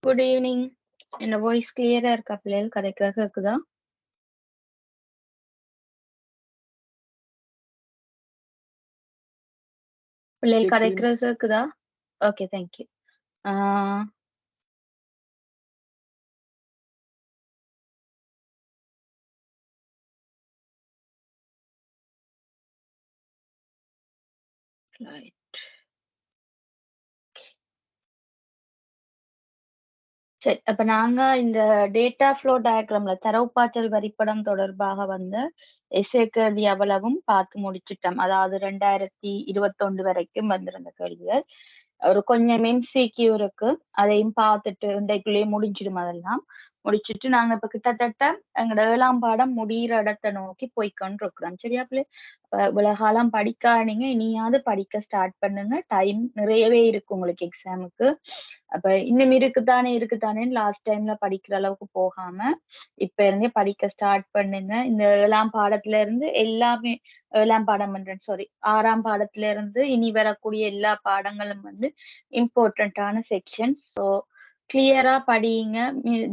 Good evening. என்ன voice கிளியரா இருக்கா பிள்ளைகள்? கதைக்கிறாக இருக்குதா? பிள்ளைகள் கதைக்கிறாக இருக்குதா? Okay, thank you. ரைட். சரி, அப்ப நாங்க இந்த டேட்டா ஃப்ளோ டயக்ராம்ல தரவுப்பாற்றல் வரிப்படம் தொடர்பாக வந்து எஸ்ஏ கேள்வி அவ்வளவும் பார்த்து முடிச்சிட்டோம். அதாவது 2021 வரைக்கும் வந்திருந்த கேள்விகள். ஒரு கொஞ்சம் எம்சிக்யூ இருக்கு. அதையும் பார்த்துட்டு இன்றைக்குள்ளேயே முடிஞ்சிடும் அதெல்லாம். முடிச்சிட்டு நாங்க இப்ப கிட்டத்தட்ட எங்களோட 7ஆம் பாடம் முடியிற இடத்தை நோக்கி போய்க்கொண்டு இருக்கிறோம். சரியா பிள்ளை? இவ்வளவு காலம் படிக்காதீங்க, இனியாவது படிக்க ஸ்டார்ட் பண்ணுங்க. டைம் நிறையவே இருக்கு உங்களுக்கு எக்ஸாமுக்கு. அப்ப இன்னும் இருக்குதானே லாஸ்ட் டைம்ல படிக்கிற அளவுக்கு போகாம இப்ப இருந்தே படிக்க ஸ்டார்ட் பண்ணுங்க. இந்த 7ஆம் பாடத்துல இருந்து எல்லாமே 7ஆம் பாடம் பண்றேன், சாரி 6ஆம் பாடத்துல இருந்து இனி வரக்கூடிய எல்லா பாடங்களும் வந்து இம்பார்ட்டன்டான செக்ஷன்ஸ். ஸோ கிளியரா படியுங்க.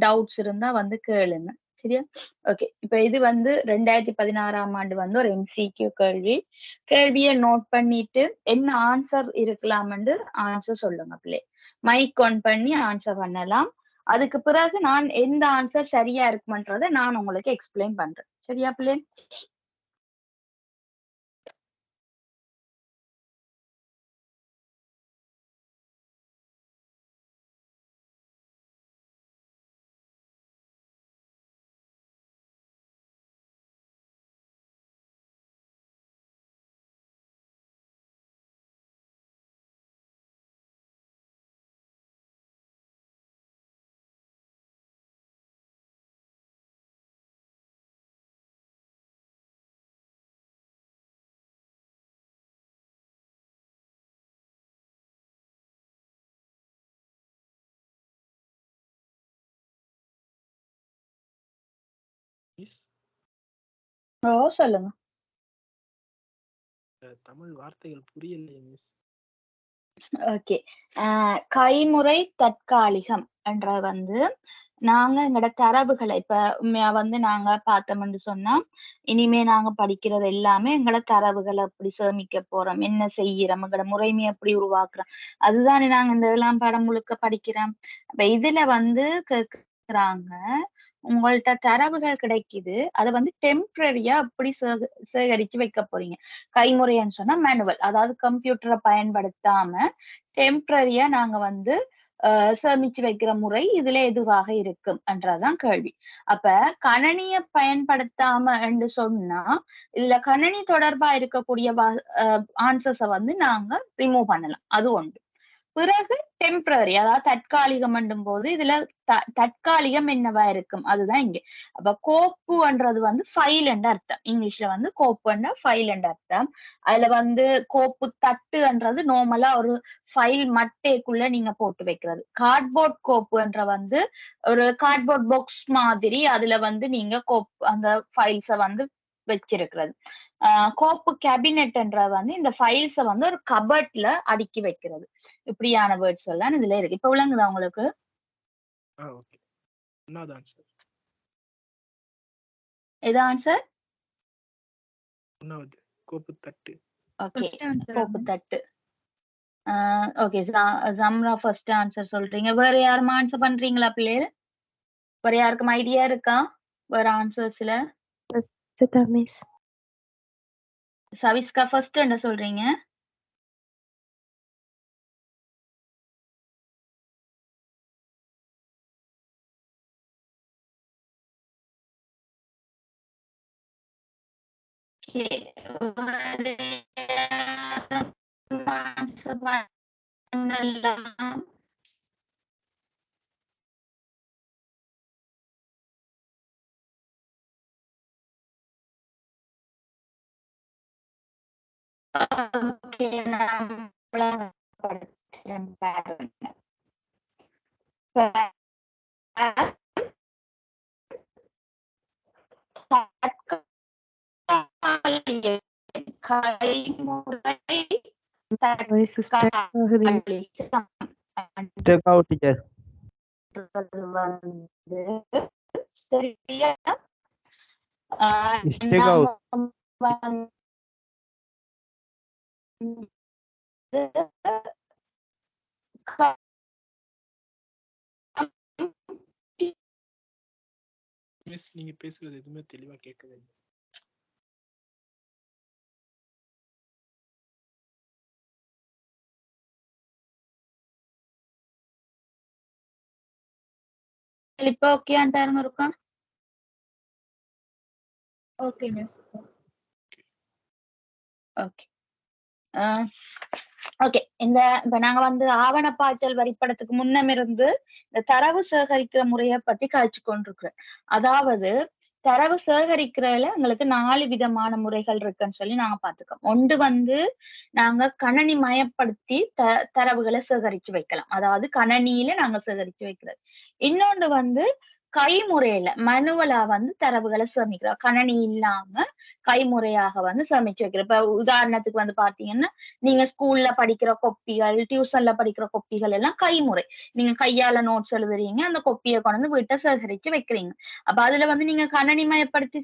டவுட்ஸ் இருந்தா வந்து கேளுங்க. சரியா? ஓகே. இப்ப இது வந்து 2016ஆம் ஆண்டு வந்து ஒரு எம்சிக்யூ கேள்வி. கேள்வியை நோட் பண்ணிட்டு என்ன ஆன்சர் இருக்கலாம்னு ஆன்சர் சொல்லுங்க பிள்ளை. மைக் ஆன் பண்ணி ஆன்சர் பண்ணலாம். அதுக்கு பிறகு நான் எந்த ஆன்சர் சரியா இருக்குமன்றதை நான் உங்களுக்கு எக்ஸ்பிளைன் பண்றேன். சரியா பிள்ளை? ஓ, சொல்லுங்க. தமிழ் வார்த்தைகள் புரியலையே மிஸ். ஓகே. கைமுறை தற்காலிகம் என்ற வந்து நாங்க எங்களோட தரவுகளை இப்ப வந்து நாங்க பார்த்தோம்னு சொன்னா இனிமே நாங்க படிக்கிறது எல்லாமே எங்களோட தரவுகளை எப்படி சேமிக்க போறோம், என்ன செய்யறோம், எங்களோட முறைமையை எப்படி உருவாக்குறோம், அதுதானே நாங்க இந்த 7ஆம் பாடம் முழுக்க படிக்கிறோம். அப்ப இதுல வந்து கேக்குறாங்க, உங்கள்ட்ட தரவுகள் கிடைக்குது, அதை வந்து டெம்பரரியா எப்படி சேகரிச்சு வைக்க போறீங்க. கைமுறைன்னு சொன்னா மேனுவல், அதாவது கம்ப்யூட்டரை பயன்படுத்தாம டெம்பரரியா நாங்க வந்து சேமிச்சு வைக்கிற முறை இதுல எதுவாக இருக்கும் என்றதான் கேள்வி. அப்ப கணனிய பயன்படுத்தாம என்று சொன்னா இல்ல கணனி தொடர்பா இருக்கக்கூடிய ஆன்சர்ஸ வந்து நாங்க ரிமூவ் பண்ணலாம். அது ஒன்று. பிறகு டெம்பரரி, அதாவது தற்காலிகம் போது இதுல தற்காலிகம் என்னவா இருக்கும் அதுதான் இங்க. அப்ப கோப்புன்றது வந்து ஃபைல் என்ற அர்த்தம். இங்கிலீஷ்ல வந்து கோப்புன்னா ஃபைல் என்ற அர்த்தம். அதுல வந்து கோப்பு தட்டுன்றது நார்மலா ஒரு ஃபைல் மட்டைக்குள்ள நீங்க போட்டு வைக்கிறது. கார்ட்போர்ட் கோப்புன்ற வந்து ஒரு கார்ட்போர்ட் பாக்ஸ் மாதிரி அதுல வந்து நீங்க அந்த ஃபைல்ஸ வந்து வச்சிருக்கிறது. கோப்பு கேபினெட்ன்ற வந்து இந்த ஃபைல்ஸ வந்து ஒரு கபர்ட்ல அடுக்கி வைக்கிறது. இப்படியான வேர்ட்ஸ் எல்லாம் இதுல இருக்கு. இப்ப விளங்குதா உங்களுக்கு? ஓகே. என்னது ஆன்சர்? எது ஆன்சர்? ஒன்னாவது கோப்பு தட்டு. ஓகே, கோப்பு தட்டு. ஓகே, ஜம்ரா ஃபர்ஸ்ட் ஆன்சர் சொல்றீங்க. வேற யாரும் ஆன்சர் பண்றீங்களா பிள்ளைகள்? வேற யாருக்கும் ஐடியா இருக்கா வேற ஆன்சர்ஸ்ல? மிஸ் சவிஸ்கா ஃபர்ஸ்ட் என்ன சொல்றீங்க? ஆன்சர் பண்ணலாம். ஓகே, நான் விளங்கப்படுத்துறேன் பாருங்க. வந்து சரியா மிஸ்டேக் நாங்க ஆகுது. வந்து மிஸ் நீங்க பேசுறது எதுவுமே தெளிவா கேட்கவே இல்லை. இப்ப ஓகே ஆண்டாருங்க இருக்கா? Okay miss. Okay okay. இப்ப நாங்க வந்து ஆவணப்பாய்ச்சல் வரிப்படத்துக்கு முன்னமிருந்து இந்த தரவு சேகரிக்கிற முறையை பத்தி கழிச்சு கொண்டிருக்கிறோம். அதாவது தரவு சேகரிக்கிறதுல எங்களுக்கு 4 விதமான முறைகள் இருக்குன்னு சொல்லி நாங்க பாத்துக்கோம். ஒன்று வந்து நாங்க கணனி மயப்படுத்தி தரவுகளை சேகரிச்சு வைக்கலாம். அதாவது கணனியில நாங்க சேகரிச்சு வைக்கிறது. இன்னொன்று வந்து கைமுறையில மனுவலா வந்து தரவுகளை சேமிக்கிறோம். கணனி இல்லாம கைமுறையாக வந்து சேமிச்சு வைக்கிறோம். இப்ப உதாரணத்துக்கு வந்து பாத்தீங்கன்னா நீங்க ஸ்கூல்ல படிக்கிற கொப்பிகள், டியூஷன்ல படிக்கிற கொப்பிகள் எல்லாம் கைமுறை. நீங்க கையால நோட்ஸ் எழுதுறீங்க, அந்த கொப்பியை கொண்டு வந்து வீட்டை சேகரிச்சு வைக்கிறீங்க. அப்ப அதுல வந்து நீங்க கணனிமயப்படுத்தி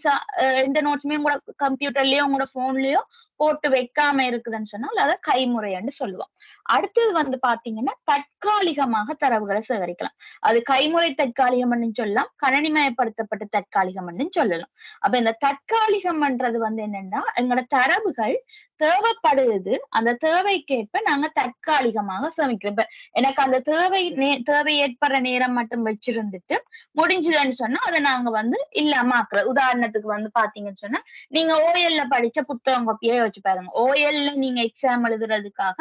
எந்த நோட்ஸுமே உங்களோட கம்ப்யூட்டர்லயோ உங்களோட போன்லயோ போட்டு வைக்காம இருக்குதுன்னு சொன்னால் அதை கைமுறைன்னு சொல்லுவோம். அடுத்தது வந்து பாத்தீங்கன்னா தற்காலிகமாக தரவுகளை சேகரிக்கலாம். அது கைமுறை தற்காலிகம்னு சொல்லலாம், கணனிமயப்படுத்தப்பட்ட தற்காலிகம்னு சொல்லலாம். அப்ப இந்த தற்காலிகம்ன்றது வந்து என்னன்னா எங்களோட தரவுகள் தேவைப்படுது, அந்த தேவைக்கேற்ப நாங்க தற்காலிகமாக சேமிக்கிறோம். இப்ப எனக்கு அந்த தேவை ஏற்படுற நேரம் மட்டும் வச்சிருந்துட்டு முடிஞ்சுதுன்னு சொன்னா அதை நாங்க வந்து இல்லாம ஆக்குறோம். உதாரணத்துக்கு வந்து பாத்தீங்கன்னு சொன்னா நீங்க ஓஎல்ல படிச்ச புத்தகம் காப்பியே வச்சு பாருங்க. ஓஎல்ல நீங்க எக்ஸாம் எழுதுறதுக்காக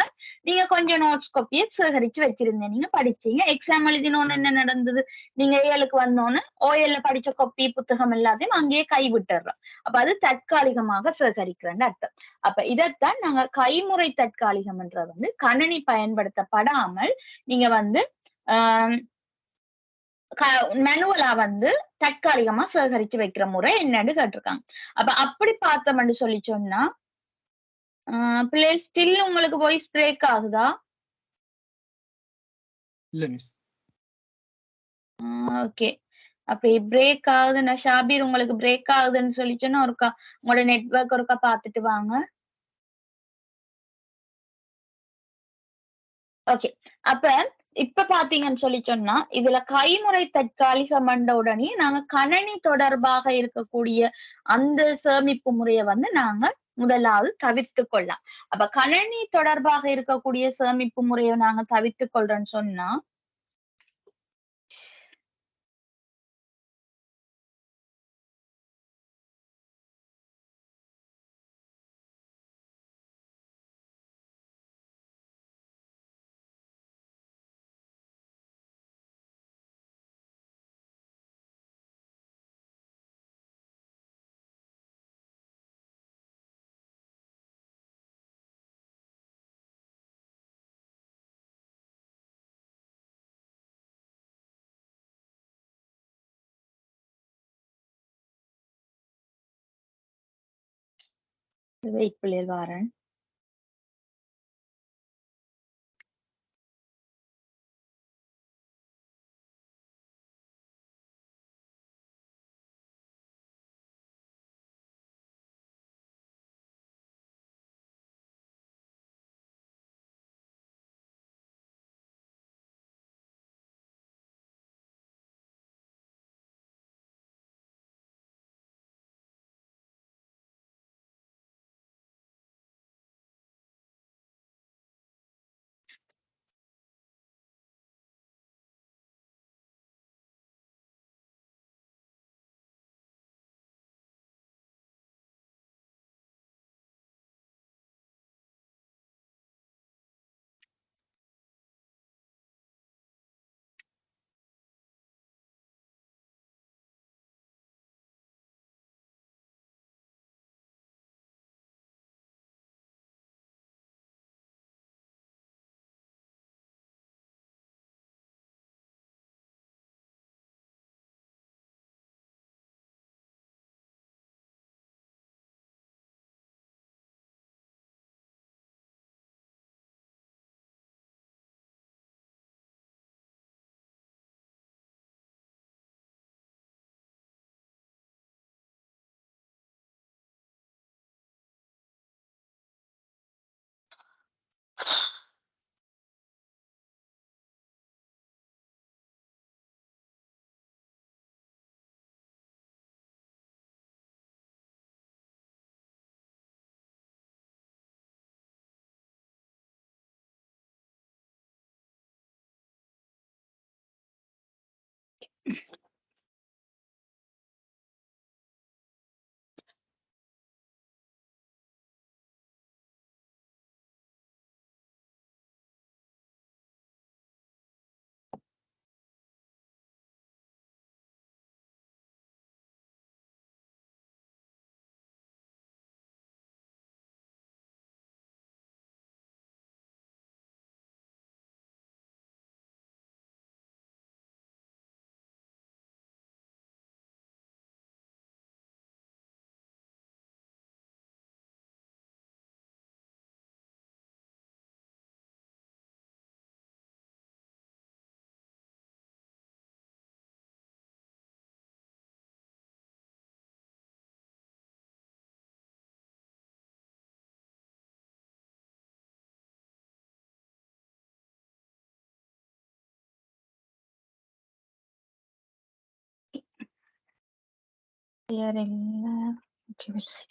நீங்க கொஞ்சம் நோட்ஸ் காப்பியை சேகரிச்சு வச்சிருந்தீங்க, நீங்க படிச்சீங்க, எக்ஸாம் எழுதினோன்னு என்ன நடந்தது, நீங்க ஏழுக்கு வந்தோன்னு ஓஎல்ல படிச்ச காப்பி புத்தகம் எல்லாத்தையும் அங்கேயே கைவிட்டுறோம். அப்ப அது தற்காலிகமாக சேகரிக்கிறேன்னு அர்த்தம். அப்ப இதைத்தான் நாங்க கைமுறை தற்காலிகம்ன்றது வந்து கணனி பயன்படுத்தப்படாமல் நீங்க வந்து ஆஹ் மேனுவலா வந்து தற்காலிகமா சேகரிச்சு வைக்கிற முறை என்னன்னு கேட்டிருக்காங்க. அப்ப அப்படி பார்த்தோம்னு சொல்லி சொன்னா பிள்ளை ஸ்டில் உங்களுக்கு வாய்ஸ் பிரேக் ஆகுதா? இல்ல மிஸ். ஓகே. அப்படி பிரேக் ஆகுதுன்னா ஷாபீர் உங்களுக்கு பிரேக் ஆகுதுன்னு சொல்லி சொன்னா ஒருக்கா உங்களோட நெட்வொர்க் ஒருக்கா பார்த்துட்டு வாங்க. ஓகே. அப்ப இப்ப பாத்தீங்கன்னு சொல்லி சொன்னா இதுல கைமுறை தற்காலிகம் வந்த உடனே நாங்க கணனி தொடர்பாக இருக்கக்கூடிய அந்த சேமிப்பு முறையை வந்து நாங்க முதலாவது தவிர்த்து கொள்ளலாம். அப்ப கணனி தொடர்பாக இருக்கக்கூடிய சேமிப்பு முறையை நாங்க தவிர்த்து கொள்றோம்னு சொன்னா வெயிட் பிள்ளைகள் வாரேன். Clear இல்ல. Okay, we'll see.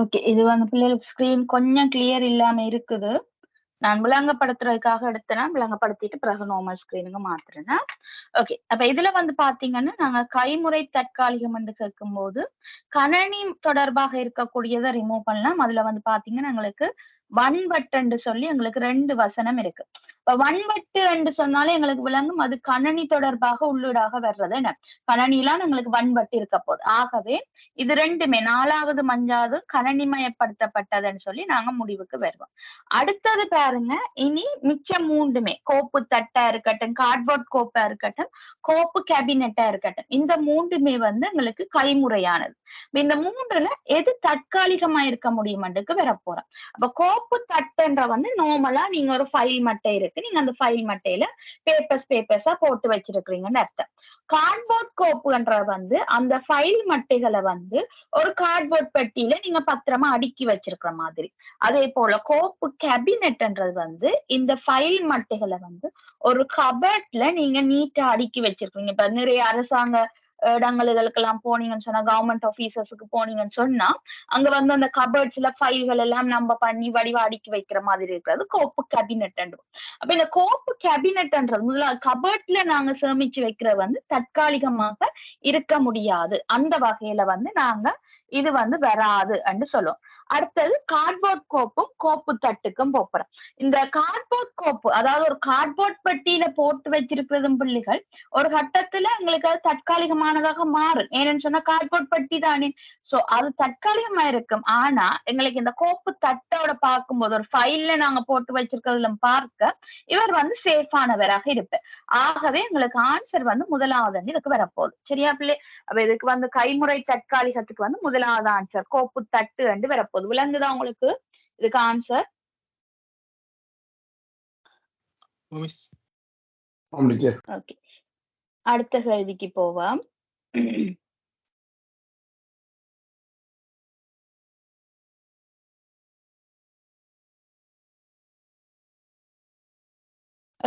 ஓகே. இது வந்து பிள்ளைகளுக்கு ஸ்க்ரீன் கொஞ்சம் கிளியர் இல்லாம இருக்குது. நான் விளங்கப்படுத்துறதுக்காக எடுத்தேன்னா, விளங்கப்படுத்திட்டு பிறகு நார்மல் ஸ்க்ரீனுக்கு மாத்துறேன்னா. ஓகே. அப்ப இதுல வந்து பாத்தீங்கன்னா, நாங்க கைமுறை தற்காலிகம் என்று கேட்கும்போது, கணனி தொடர்பாக இருக்கக்கூடியத ரிமூவ் பண்ணலாம். அதுல வந்து பாத்தீங்கன்னா, எங்களுக்கு வன்வட்டு என்று சொல்லி எங்களுக்கு 2 வசனம் இருக்கு. இப்ப வன்வட்டு என்று சொன்னாலே எங்களுக்கு விளங்கும் அது கணனி தொடர்பாக உள்ளீடாக வர்றது என்ன? கணனிலாம் எங்களுக்கு வன்வட்டு இருக்க போகுது. ஆகவே இது 2மே 4வது, 5வது கணனிமயப்படுத்தப்பட்டதுன்னு சொல்லி நாங்க முடிவுக்கு வருவோம். அடுத்தது பாருங்க, இனி மிச்சம் 3மே கோப்பு தட்டா இருக்கட்டும், கார்ட்போர்ட் கோப்பா இருக்கட்டும், கோப்பு கேபினெட்டா இருக்கட்டும். இந்த 3மே வந்து எங்களுக்கு கைமுறையானது. இந்த 3ல எது தற்காலிகமா இருக்க முடியும்ன்றதுக்கு வரப்போறோம். அப்ப கோப்பு தட்டுன்ற வந்து நார்மலா நீங்க ஒரு ஃபைல் மட்டை இருக்கு. நீங்க அந்த ஃபைல் மட்டையில பேப்பர்ஸா போட்டு வச்சிருக்கிறீங்கன்னு அர்த்தம். கார்ட்போர்ட் கோப்புன்றது வந்து அந்த ஃபைல் மட்டைகளை வந்து ஒரு கார்ட்போர்ட் பெட்டியில நீங்க பத்திரமா அடுக்கி வச்சிருக்கிற மாதிரி. அதே போல கோப்பு கேபினெட்ன்றது வந்து இந்த ஃபைல் மட்டைகளை வந்து ஒரு கபர்ட்ல நீங்க நீட்டா அடுக்கி வச்சிருக்கீங்க. இப்ப நிறைய அரசாங்க இடங்களுக்கெல்லாம் போனீங்கன்னு சொன்னா, கவர்மெண்ட் ஆபீசர்ஸுக்கு போனீங்கன்னு சொன்னா, அங்க வந்து அந்த கபர்ட்ஸ்ல ஃபைல்கள் எல்லாம் நம்ம பண்ணி வடிவா அடுக்கி வைக்கிற மாதிரி இருக்கிறது கோப்பு கேபினெட். அப்ப இந்த கோப்பு கேபினெட்ன்றது கபர்ட்ல நாங்க சேமிச்சு வைக்கிறது வந்து தற்காலிகமாக இருக்க முடியாது. அந்த வகையில வந்து நாங்க இது வந்து வராது என்று சொல்லுவோம். அடுத்தது கார்ட்போர்ட் கோப்பும் கோப்பு தட்டுக்கும் போறோம். இந்த கார்ட்போர்ட் கோப்பு அதாவது ஒரு கார்ட்போர்ட் பெட்டியில போட்டு வச்சிருக்கிறதும் பிள்ளைகள் ஒரு கட்டத்துல எங்களுக்கு அது தற்காலிகமானதாக மாறும். ஏன்னு சொன்னா கார்ட்போர்ட் பெட்டி தானே. சோ அது தற்காலிகமா இருக்கும். ஆனா எங்களுக்கு இந்த கோப்பு தட்டோட பார்க்கும்போது ஒரு ஃபைல்ல நாங்க போட்டு வச்சிருக்கிறதுல பார்க்க இவர் வந்து சேஃபானவராக இருப்பார். ஆகவே எங்களுக்கு ஆன்சர் வந்து முதலாவது இதுக்கு வரப்போகுது. சரியா பிள்ளை? அப்ப இதுக்கு வந்து கைமுறை தற்காலிகத்துக்கு வந்து முதலாவது ஆன்சர் கோப்பு தட்டு என்று வரப்போகுது. விளங்குதா உங்களுக்கு இதுக்கு ஆன்சர்? Miss okay. அடுத்த கேள்விக்கு போவோம்.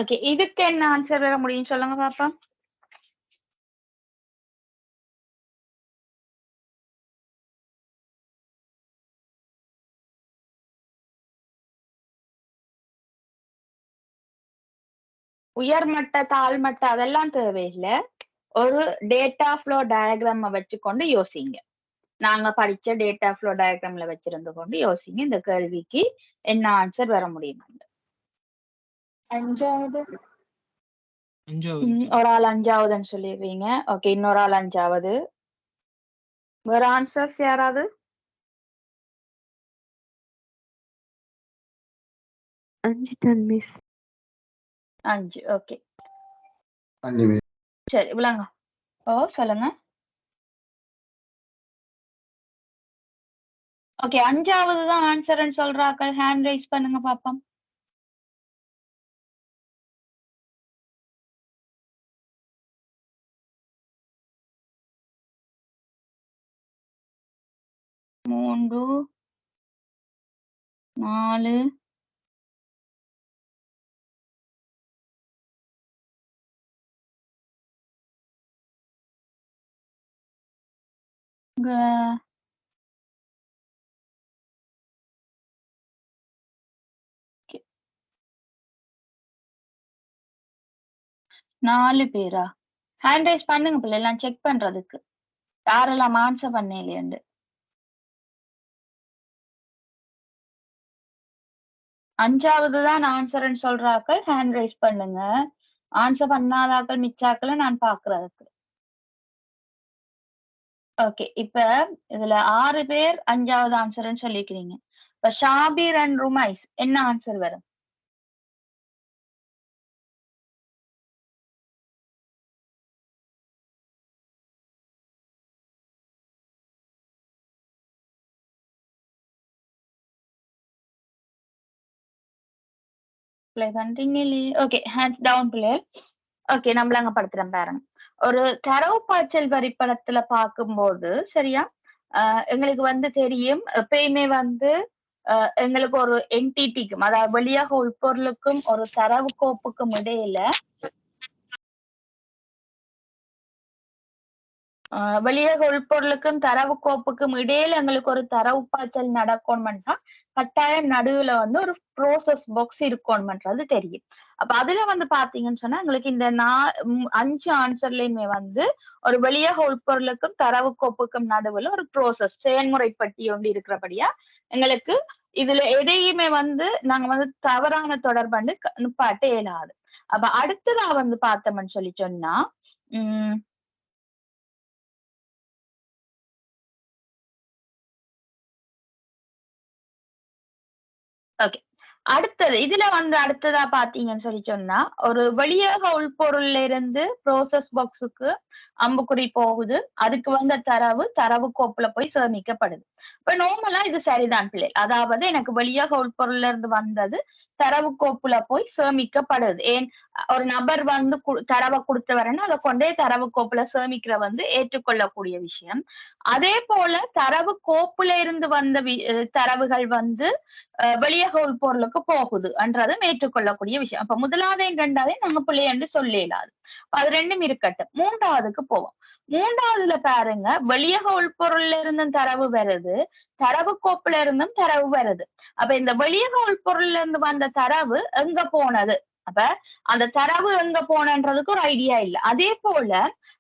ஓகே. இதுக்கு என்ன ஆன்சர் வர முடியும் சொல்லுங்க பாப்போம். உயர்மட்ட, தாழ்மட்ட அதெல்லாம் தேவையில்லை. ஒரு டேட்டா ஃப்ளோ டயக்ராம் வச்சுக்கொண்டு யோசிங்க. நாங்க படிச்ச டேட்டா ஃப்ளோ டயக்ராம்ல வச்சிருந்து கொண்டு யோசிங்க. இந்த கேள்விக்கு என்ன ஆன்சர் வர முடியும்? அஞ்சாவது ஒரு ஆள் 5வதுன்னு சொல்லிடுறீங்க. ஓகே. இன்னொரு ஆள் 5வது. வேற ஆன்சர்ஸ் யாராவது? 5 தான் மிஸ். 5. ஓகே. சரி விளங்க. ஓ சொல்லுங்க. ஓகே. 5வது தான் ஆன்சர்ன்னு சொல்றாக்கள் ஹேண்ட் ரைஸ் பண்ணுங்க பாப்போம். மூன்று 4 இங்க 4 பேரா? ஹேண்ட் ரைஸ் பண்ணுங்க பிள்ளை எல்லாம் செக் பண்றதுக்கு. யாரெல்லாம் ஆன்சர் பண்ணலையேண்டு. 5வது தான் ஆன்சர்ன்னு சொல்றாக்கள் ஹேண்ட் ரைஸ் பண்ணுங்க. ஆன்சர் பண்ணாதாக்கள் மிச்சாக்கள நான் பாக்குறதுக்கு. ஓகே. இப்ப இதுல 6 பேர் 5வது ஆன்சர்ன்னு சொல்லிக்கிறீங்க. இப்ப ஷாபீர் அண்ட் ருமைஸ் என்ன ஆன்சர் வரும்? ப்ளே பண்றீங்க இல்லையே? ஓகே. ஹேண்ட்ஸ் டவுன் பிள்ளை. ஓகே. நம்மள அங்க படுத்துறேன் பாருங்க. ஒரு தரவு பாய்ச்சல் வரைபடத்துல பார்க்கும்போது சரியா? எங்களுக்கு வந்து தெரியும் எப்பயுமே வந்து எங்களுக்கு ஒரு என்டிட்டிக்கும் அதாவது வெளியாக உள்பொருளுக்கும் ஒரு தரவு கோப்புக்கும் இடையில வெளியாக உள்பொருளுக்கும் தரவு கோப்புக்கும் இடையில எங்களுக்கு ஒரு தரவு பாய்ச்சல் நடக்கணும்னா கட்டாயம் நடுவுல வந்து ஒரு ப்ரோசஸ் பாக்ஸ் இருக்கணும்ன்றது தெரியும். அப்ப அதுல வந்து பாத்தீங்கன்னு சொன்னா எங்களுக்கு இந்த 5 ஆன்சர்லயுமே வந்து ஒரு வெளியாக உள்பொருளுக்கும் தரவு கோப்புக்கும் நடுவுல ஒரு ப்ரோசஸ் செயல்முறை பட்டி ஒன்று இருக்கிறபடியா எங்களுக்கு இதுல எதையுமே வந்து நாங்க வந்து தவறான தொடர்பு நிப்பாட்ட இயலாது. அப்ப அடுத்ததா வந்து பார்த்தோம்னு சொல்லி சொன்னா உம் ஓகே. அடுத்தது இதுல வந்து அடுத்ததா பாத்தீங்கன்னு சொல்லி சொன்னா, ஒரு வெளியக உள்பொருள்ல இருந்து ப்ரோசஸ் பாக்ஸுக்கு அம்புக்குறி போகுது. அதுக்கு வந்த தரவு கோப்புல போய் சேமிக்கப்படுது. இப்ப நார்மலா இது சரிதான் பிள்ளை. அதாவது எனக்கு வெளியக உள்பொருள்ல இருந்து வந்தது தரவு கோப்புல போய் சேமிக்கப்படுது. ஏன் ஒரு நபர் வந்து தரவ குடுத்தவரன்னு அத கொண்டே தரவு கோப்புல சேமிக்கிற வந்து ஏற்றுக்கொள்ளக்கூடிய விஷயம். அதே போல தரவு கோப்புல இருந்து வந்த தரவுகள் வந்து வெளியக உள்பொருளுக்கு போகுது என்றதும் ஏற்றுக்கொள்ளக்கூடிய விஷயம். அப்ப 1வதையும் 2வதையும் நம்ம பிள்ளை என்று சொல்ல இயலாது. அது 2ம் இருக்கட்டும். 3வதுக்கு போவோம். 3வதுல பாருங்க வெளியக உள்பொருள்ல இருந்தும் தரவு வருது. தரவு கோப்புல இருந்தும் தரவு வருது. அப்ப இந்த வெளியக உள்பொருள்ல இருந்து வந்த தரவு எங்க போனது? அப்ப அந்த தரவு எங்க போனன்றதுக்கு ஒரு ஐடியா இல்ல. அதே போல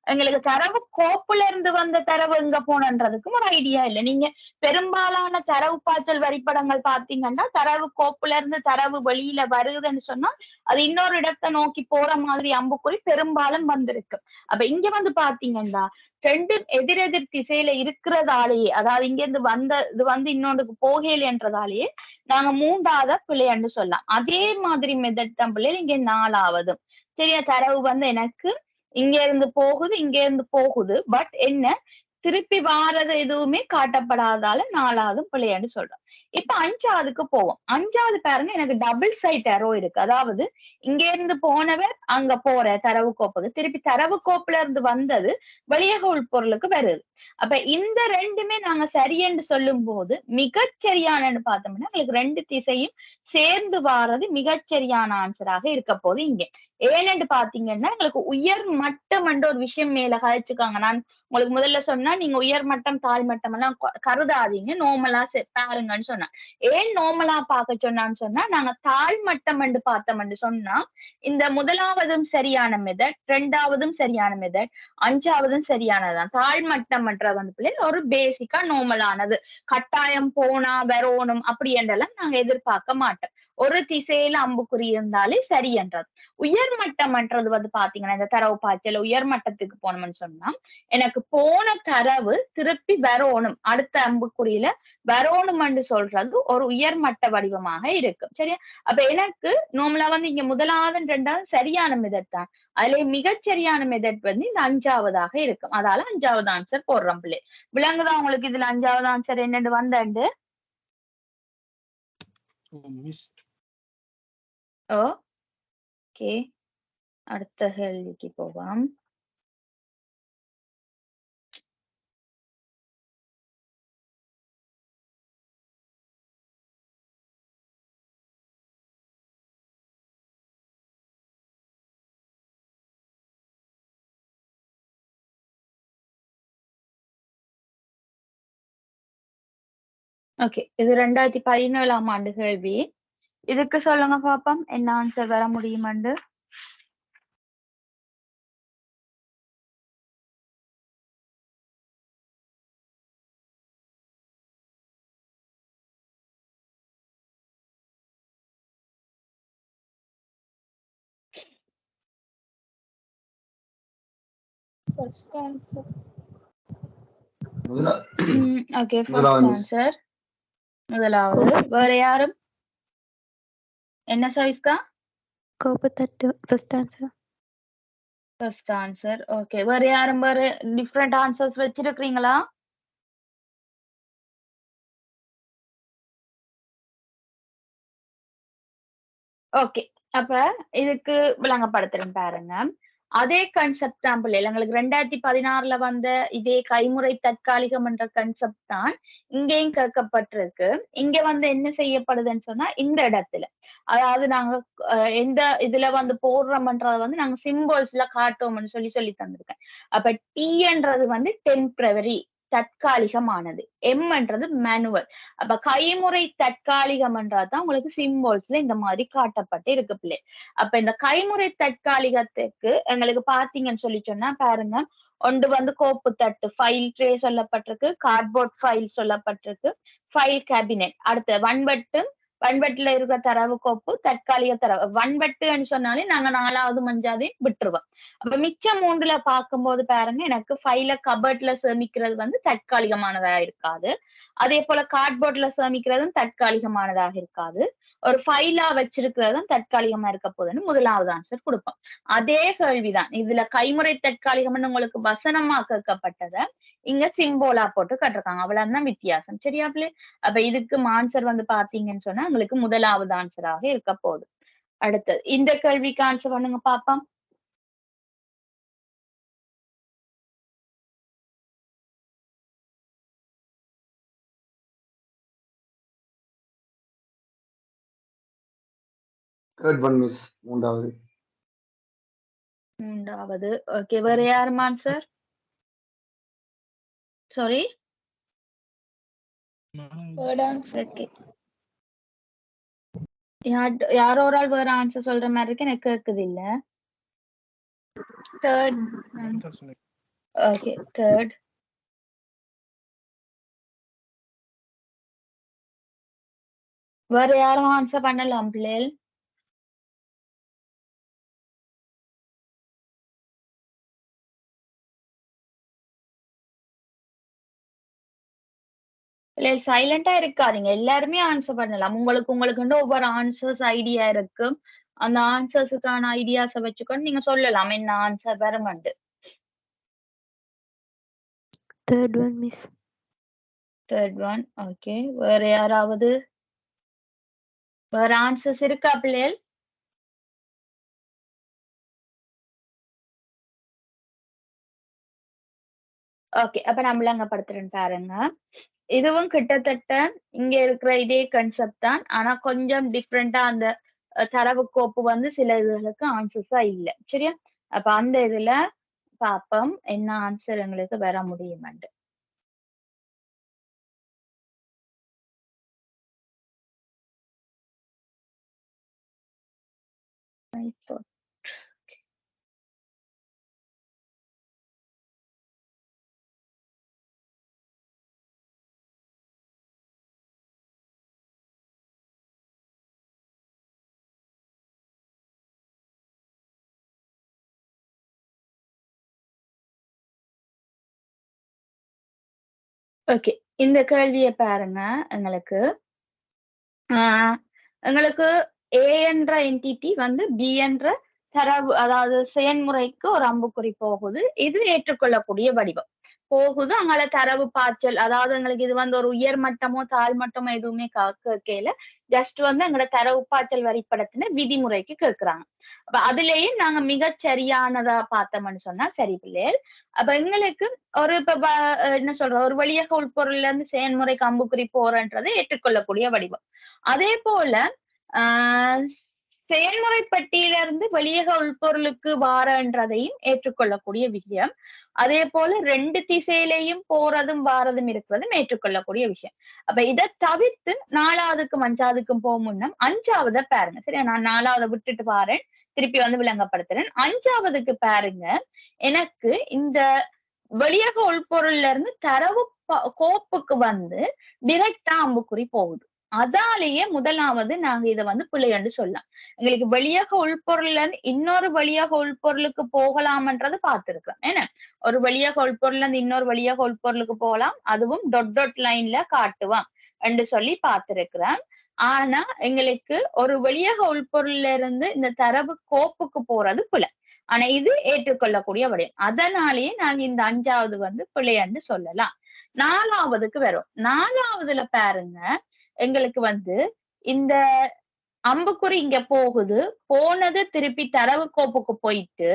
எங்களுக்கு தரவு கோப்புல இருந்து வந்த தரவு எங்க போனன்றதுக்கும் ஒரு ஐடியா இல்ல. நீங்க பெரும்பாலான தரவு பாய்ச்சல் வரைபடங்கள் பாத்தீங்கன்னா தரவு கோப்புல இருந்து தரவு வெளியில வருதுன்னு சொன்னா அது இன்னொரு இடத்தை நோக்கி போற மாதிரி அம்புக்குறி பெரும்பாலும் வந்திருக்கு. அப்ப இங்க வந்து பாத்தீங்கன்னா 2ம் எதிரெதிர் திசையில இருக்கிறதாலேயே அதாவது இங்க இருந்து வந்த இது வந்து இன்னொன்றுக்கு போகலைன்றதாலேயே நாங்க 3வது பிள்ளைன்னு சொல்லலாம். அதே மாதிரி மெத்தட் தான் பிள்ளை இங்க 4வது. சரியா? தரவு வந்து எனக்கு இங்க இருந்து போகுது, இங்க இருந்து போகுது. பட் என்ன திருப்பி வாரது எதுவுமே காட்டப்படாதால 4வது பிள்ளைன்னு சொல்றோம். இப்ப 5வதுக்கு போவோம். 5வது பாருங்க எனக்கு டபுள் சைட் ஏரோ இருக்கு. அதாவது இங்க இருந்து போனவர் அங்க போற தரவு கோப்புக்கு திருப்பி தரவு கோப்புல இருந்து வந்தது வெளியக உள்பொருளுக்கு வருது. அப்ப இந்த 2மே நாங்க சரி என்று சொல்லும் போது மிகச்சரியானன்னு பார்த்தோம்னா எங்களுக்கு 2 திசையும் சேர்ந்து வாரது மிகச்சரியான ஆன்சராக இருக்க போது இங்க. ஏனென்று பாத்தீங்கன்னா எங்களுக்கு உயர் மட்டம் என்ற ஒரு விஷயம் மேல கழிச்சுக்காங்க. நான் உங்களுக்கு முதல்ல சொன்னா நீங்க உயர்மட்டம் தாழ்மட்டம் எல்லாம் கருதாதீங்க நார்மலா பாருங்கன்னு சொன்னா. ஏன் நார்மலா பார்க்க சொன்னான்னு சொன்னா நாங்க தாழ்மட்டம் என்று பார்த்தோம்னு சொன்னா இந்த 1வதும் சரியான மெத்தட் 2வதும் சரியான மெத்தட் 5வதும் சரியானதுதான். தாழ்மட்டம் என்ற வந்து பிள்ளை ஒரு பேசிக்கா நார்மலானது கட்டாயம் போனா வரணும் அப்படி என்றெல்லாம் நாங்க எதிர்பார்க்க மாட்டோம். ஒரு திசையில அம்புக்குறி இருந்தாலே சரி என்றது. உயர்மட்டம் என்றது வந்து பாத்தீங்கன்னா இந்த தரவு பாய்ச்சல் உயர்மட்டத்துக்கு போனோம்னு சொன்னா எனக்கு போன தரவு திருப்பி வரணும் அடுத்த அம்புக்குறியில வரணும்னு சொல்றது ஒரு உயர்மட்ட வடிவமாக இருக்கு. சரியா? அப்ப எனக்கு நார்மலா வந்து இங்க 1வது 2வது சரியான மெத்தட் தான். அதுல மிகச்சரியான மெத்தட் வந்து இந்த 5வதாக இருக்கும். அதால 5வது ஆன்சர் போடுறோம் பிள்ளை. விளங்குதா உங்களுக்கு இதுல 5வது ஆன்சர் என்னன்னு வந்தாண்டு? ஓகே. அடுத்த கேள்விக்கு போவோம். ஓகே. இது 2017ஆம் ஆண்டு கேள்வி. இதுக்கு சொல்லுங்க பாப்போம் என்ன ஆன்சர் வர முடியுமெண்டு. First answer. Okay first answer முதலாவது. வேற யாரும் என்ன சவிஸ்கா? கோபத்தட்டு first answer. First answer. Okay, வேற யாரும் வேற டிஃப்ரெண்ட் ஆன்சர்ஸ் வச்சிருக்கீங்களா? ஓகே, அப்ப இதுக்கு விளங்கப்படுத்துறேன் பாருங்க. அதே கான்செப்ட் தான் பிள்ளைகள் எங்களுக்கு 2016 வந்த இதே கைமுறை தற்காலிகம் என்ற கான்செப்ட் தான் இங்கேயும் கேட்கப்பட்டிருக்கு. இங்க வந்து என்ன செய்யப்படுதுன்னு சொன்னா, இந்த இடத்துல அதாவது நாங்க எந்த இதுல வந்து போடுறோம்ன்றத வந்து நாங்க சிம்பிள்ஸ்ல காட்டுவோம்னு சொல்லி தந்திருக்கேன். அப்ப டீன்றது வந்து டெம்பரவரி தற்காலிகமானது, எம்ன்றது மேனுவல். அப்ப கைமுறை தற்காலிகம் என்றாதான் உங்களுக்கு சிம்போல்ஸ்ல இந்த மாதிரி காட்டப்பட்டு இருக்கு பிள்ளை. அப்ப இந்த கைமுறை தற்காலிகத்துக்கு எங்களுக்கு பாத்தீங்கன்னு சொல்லி சொன்னா பாருங்க, ஒன்று வந்து கோப்பு தட்டு ஃபைல் ட்ரே சொல்லப்பட்டிருக்கு, கார்ட்போர்ட் ஃபைல் சொல்லப்பட்டிருக்கு, ஃபைல் கேபினெட். அடுத்து வன்வெட்டுல இருக்கிற தரவு கோப்பு தற்காலிக தரவு. வன்வெட்டுன்னு சொன்னாலே நாங்க 4வது 5வதையும் விட்டுருவோம். அப்ப மிச்சம் 3ல பார்க்கும்போது பாருங்க, எனக்கு ஃபைல கபர்ட்ல சேமிக்கிறது வந்து தற்காலிகமானதா இருக்காது. அதே போல கார்ட்போர்ட்ல சேமிக்கிறதும் தற்காலிகமானதாக இருக்காது. ஒரு ஃபைலா வச்சிருக்கிறதும் தற்காலிகமா இருக்க போதுன்னு முதலாவது ஆன்சர் கொடுப்போம். அதே கேள்விதான் இதுல கைமுறை தற்காலிகம்னு உங்களுக்கு வசனமா கேட்கப்பட்டத இங்க சிம்போலா போட்டு கட்டிருக்காங்க. அவ்வளவுதான் வித்தியாசம். சரியா பிள்ளை? அப்ப இதுக்கு ஆன்சர் வந்து பாத்தீங்கன்னு சொன்னா உங்களுக்கு முதலாவது ஆன்சராக இருக்க போகுது. அடுத்தது இந்த கேள்விக்கு ஆன்சர் பண்ணுங்க பாப்போம். தேர்ட் ஒன் மிஸ், மூன்றாவது. ஓகே, வேற யாரும் answer? Sorry, Third answer. Okay, யாரோ ஒரு ஆள் வேற ஆன்சர் சொல்ற மாதிரி இருக்கு, எனக்கு கேக்குது இல்ல. Third. Okay, third. வேற யாரும் ஆன்சர் பண்ணலாம் பிள்ளைகள்? இல்ல சைலண்டா இருக்காதீங்க, எல்லாருமே ஆன்சர் பண்ணலாம். உங்களுக்கு ஒவ்வொரு ஆன்சர்ஸ் ஐடியா இருக்கு. அந்த ஆன்சர்ஸுக்கான ஐடியாஸ வச்சுக்கொண்டு நீங்க சொல்லலாம் என்ன ஆன்சர் வருமண்டு. Third one miss. Third one. Okay, வேற யாராவது வேற ஆன்சர்ஸ் இருக்கா பிள்ளைகள்? ஓகே, அப்ப நான் விளங்கப்படுத்துறேன் பாருங்க. இதுவும் கிட்டத்தட்ட இங்க இருக்கிற இதே கான்செப்ட் தான். ஆனா கொஞ்சம் டிஃப்ரெண்டா அந்த தரவு கோப்பு வந்து சில இதுகளுக்கு ஆன்சர்ஸா இல்ல. சரியா? அப்ப அந்த இதுல பாப்போம் என்ன ஆன்சர் எங்களுக்கு வர முடியுமாண்டு. ஓகே, இந்த கேள்வியை பாருங்க. எங்களுக்கு ஏ என்ற என்டிட்டி வந்து பி என்ற தரவு அதாவது செயல்முறைக்கு ஒரு அம்புக்குறி போகுது. இது ஏற்றுக்கொள்ளக்கூடிய வடிவம் போகுது. அங்கால தரவு பாய்ச்சல் அதாவது எங்களுக்கு இது வந்து ஒரு உயர் மட்டமோ தாழ் மட்டமோ எதுவுமே கேட்கல. ஜஸ்ட் வந்து எங்களோட தரவு பாய்ச்சல் வரிப்படத்தின விதிமுறைக்கு கேட்கிறாங்க. அப்ப அதுலயே நாங்க மிகச் சரியானதா பார்த்தோம்னு சொன்னா சரி பிள்ளைகள். அப்ப எங்களுக்கு ஒரு இப்ப என்ன சொல்ற ஒரு வழியாக உள்பொருள்ல இருந்து செயல்முறைக்கு அம்புக்குறி போறன்றதை ஏற்றுக்கொள்ளக்கூடிய வடிவம். அதே போல செயல்முறை பட்டியலிருந்து வெளியக உள்பொருளுக்கு வாரன்றதையும் ஏற்றுக்கொள்ளக்கூடிய விஷயம். அதே போல 2 திசையிலையும் போறதும் வாரதும் இருக்கிறதும் ஏற்றுக்கொள்ளக்கூடிய விஷயம். அப்ப இதை தவிர்த்து 4வதுக்கும் 5வதுக்கும் போக முன்னம் 5வத பாருங்க. சரியா? நான் 4வத விட்டுட்டு பாறேன், திருப்பி வந்து விளங்கப்படுத்துறேன். 5வதுக்கு பாருங்க, எனக்கு இந்த வெளியக உள்பொருள்ல இருந்து தரவு கோப்புக்கு வந்து டிரெக்டா அம்புக்குறி போகுது. அதாலேயே முதலாவது நாங்க இதை வந்து பிள்ளைன்னு சொல்லலாம். எங்களுக்கு வெளியாக உள்பொருள்ல இருந்து இன்னொரு வெளியாக உள்பொருளுக்கு போகலாம்ன்றது பார்த்திருக்கிறோம். ஏன்னா ஒரு வெளியாக உள்பொருள்ல இருந்து இன்னொரு வெளியாக உள்பொருளுக்கு போகலாம், அதுவும் டொட் டொட் லைன்ல காட்டுவான் என்று சொல்லி பார்த்திருக்கிறேன். ஆனா எங்களுக்கு ஒரு வெளியாக உள்பொருள்ல இருந்து இந்த தரவு கோப்புக்கு போறது பிழை. ஆனா இது ஏற்றுக்கொள்ளக்கூடிய விடயம். அதனாலேயே நாங்க இந்த 5வது வந்து பிழைன்னு சொல்லலாம். 4வதுக்கு வரும். 4வதுல பாருங்க, எங்களுக்கு வந்து இந்த அம்புக்குறி இங்க போகுது, போனது திருப்பி தரவு கோப்புக்கு போயிட்டு,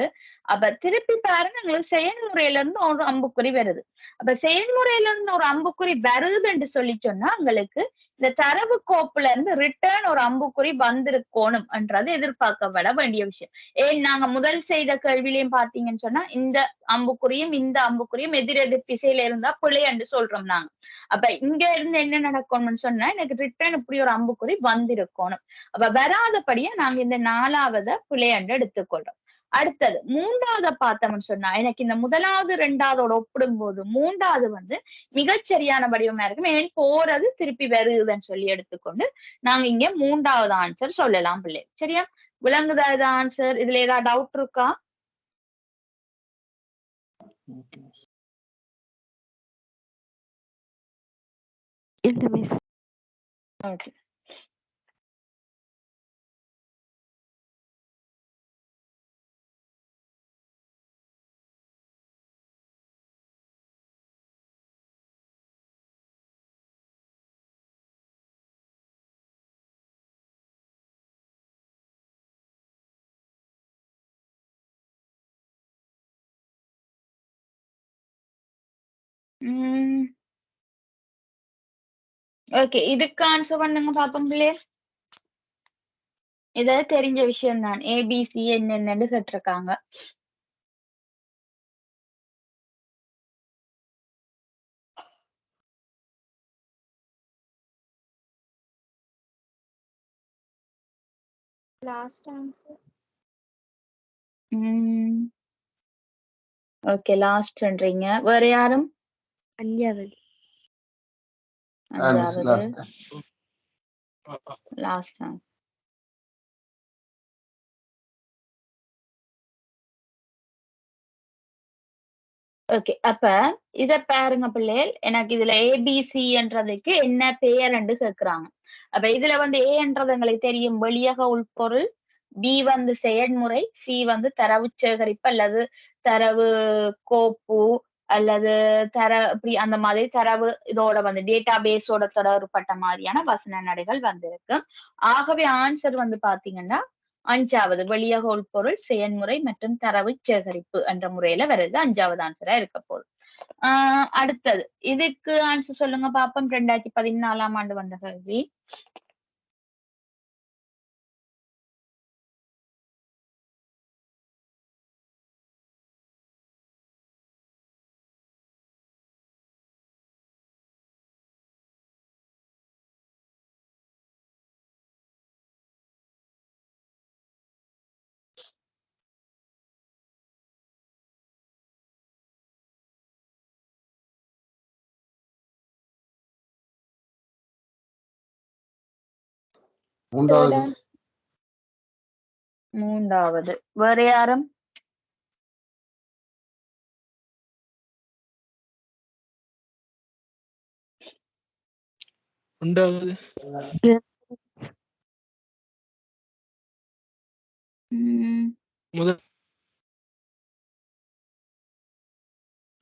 அப்ப திருப்பி பாருங்க எங்களுக்கு செயல்முறையில இருந்து ஒரு அம்புக்குறி வருது. அப்ப செயல்முறையில இருந்து ஒரு அம்புக்குறி வருது என்று சொல்லி சொன்னா எங்களுக்கு இந்த தரவு கோப்புல இருந்து ரிட்டர்ன் ஒரு அம்புக்குறி வந்திருக்கணும் என்றது எதிர்பார்க்கப்பட வேண்டிய விஷயம். ஏன் நாங்க முதல் செய்த கேள்வியிலையும் பாத்தீங்கன்னு சொன்னா இந்த அம்புக்குறியும் இந்த அம்புக்குறியும் எதிரெதிர் திசையில இருந்தா பிழை என்று சொல்றோம் நாங்க. அப்ப இங்க இருந்து என்ன நடக்கணும்னு சொன்னா எனக்கு ரிட்டர்ன் இப்படி ஒரு அம்புக்குறி வந்திருக்கணும். அப்ப வராதபடியா நாங்க இந்த 4வத பிழையண்டு எடுத்துக்கொள்றோம். அடுத்தது 3வத பார்த்தோம்னு சொன்னா எனக்கு இந்த 1வது 2வதோட ஒப்பிடும்போது 3வது வந்து மிகச்சரியான வடிவமா இருக்கும். ஏன் போறது திருப்பி வருதுன்னு சொல்லி எடுத்துக்கொண்டு நாங்க இங்க 3வது ஆன்சர் சொல்லலாம் பிள்ளை. சரியா? விளங்குதா இது ஆன்சர்? இதுல ஏதாவது டவுட் இருக்கா? Okay miss. இல்ல மிஸ். ஓகே. ஓகே, இதுக்கு ஆன்சர் பண்ணுங்க பாப்போம் பிள்ளை. ஏதாவது தெரிஞ்ச விஷயம் தான். ஏபிசி என்னென்னு கேட்டிருக்காங்க. Last answer. ஓகே, லாஸ்ட்ன்றீங்க. வேற யாரும்? 5வது. 5வது லாஸ்ட். ஓகே, அப்ப இத பாருங்க பிள்ளைகள். எனக்கு இதுல ஏபிசி என்றதுக்கு என்ன பெயர் என்று கேக்குறாங்க. அப்ப இதுல வந்து ஏ என்றது எங்களுக்கு தெரியும், வெளியக உள்பொருள். பி வந்து செயல்முறை. சி வந்து தரவு சேகரிப்பு அல்லது தரவு கோப்பு அல்லது இப்படி அந்த மாதிரி தரவு இதோட வந்து டேட்டா பேஸோட தொடர்புபட்ட மாதிரியான வசன நடைகள் வந்திருக்கு. ஆகவே ஆன்சர் வந்து பாத்தீங்கன்னா 5வது வெளியக உள்பொருள், செயல்முறை மற்றும் தரவு சேகரிப்பு என்ற முறையில வருது. 5வது ஆன்சரா இருக்க போகுது. அடுத்தது இதுக்கு ஆன்சர் சொல்லுங்க பாப்போம். 2014ஆம் ஆண்டு வந்த கேள்வி. Third answer. 3வது வேற யாரும்? ரெண்டாவது முதல்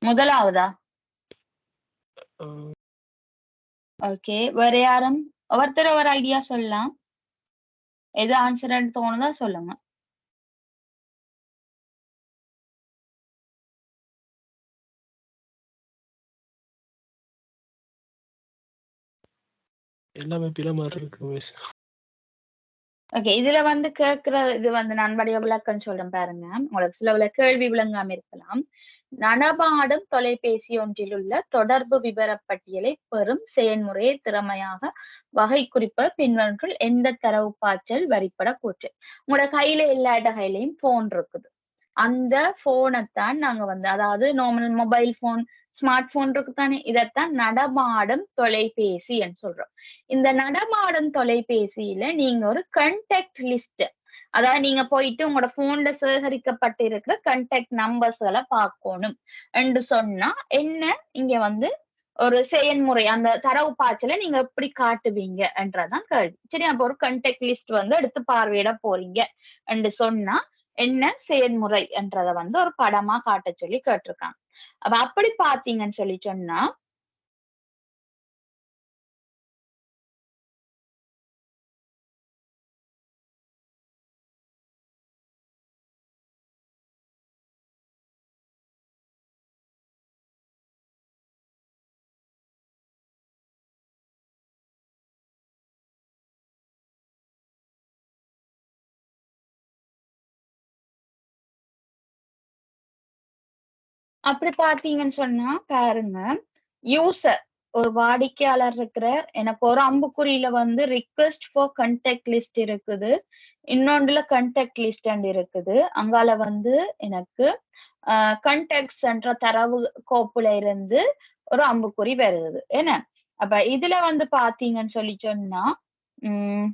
முதலாவதா? ஓகே, வேற யாரும்? ஒவ்வொருத்தர் ஒரு ஐடியா சொல்லலாம். எது ஆன்சர் தோணுதா சொல்லுங்க. எல்லாமே பிற மாதிரி இருக்கு மிஸ். ஓகே, இதுல வந்து கேட்கிற இது வந்து நான் வடிவ விளக்கம் சொல்றேன் பாருங்க. உங்களுக்கு சில கேள்வி விளங்காம இருக்கலாம். நடமாடும் தொலைபேசி ஒன்றில் உள்ள தொடர்பு விவரப்பட்டியலை பெறும் செயல்முறையை திறமையாக வகை குறிப்ப பின்வற்றுள் எந்த தரவு பாய்ச்சல் வரிப்பட கூற்று. உங்களோட கையில எல்லா கையிலையும் போன் இருக்குது. அந்த போனைத்தான் நாங்க வந்து அதாவது normal mobile phone smart phone இருக்குதானே இதைத்தான் நடமாடும் தொலைபேசின்னு சொல்றோம். இந்த நடமாடும் தொலைபேசியில நீங்க ஒரு கண்டாக்ட் லிஸ்ட் அதாவது நீங்க போயிட்டு உங்களோட போன்ல சேகரிக்கப்பட்டு இருக்கிற கண்டாக்ட் நம்பர்ஸ்களை பார்க்கணும் என்று சொன்னா என்ன இங்க வந்து ஒரு செயல்முறை அந்த தரவு பாய்ச்சலை நீங்க எப்படி காட்டுவீங்க என்றதான் கேள்வி. சரி, அப்ப ஒரு கண்டாக்ட் லிஸ்ட் வந்து எடுத்து பார்வையிட போறீங்க என்று சொன்னா என்ன செயல்முறை என்றத வந்து ஒரு படமா காட்ட சொல்லி கேட்டிருக்காங்க. அப்ப அப்படி பாத்தீங்கன்னு சொல்லி சொன்னா அப்படி பாத்தீங்கன்னு சொன்னா பாருங்க, யூசர் ஒரு வாடிக்கையாளர் இருக்கிற எனக்கு ஒரு அம்புக்குறியில வந்து ரிக்வெஸ்ட் ஃபார் கண்டாக்ட் லிஸ்ட் இருக்குது, இன்னொன்றுல கண்டாக்ட் லிஸ்ட் இருக்குது. அங்கால வந்து எனக்கு கண்டாக்ட்ஸ் என்ற தரவு கோப்புல இருந்து ஒரு அம்புக்குறி வருது என்ன. அப்ப இதுல வந்து பாத்தீங்கன்னு சொல்லி சொன்னா உம்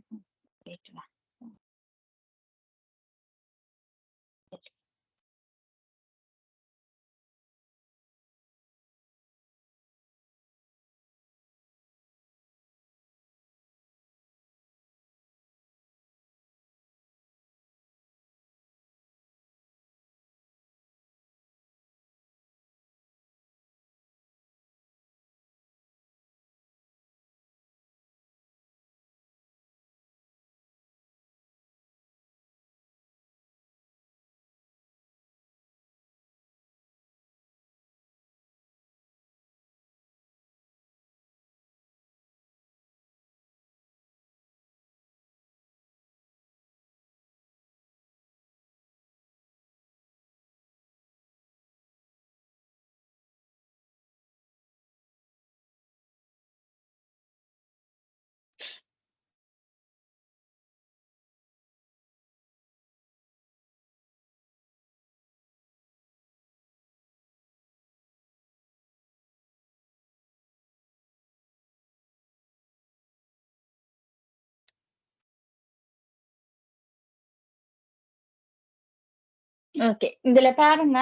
ஓகே, இதுல பாருங்க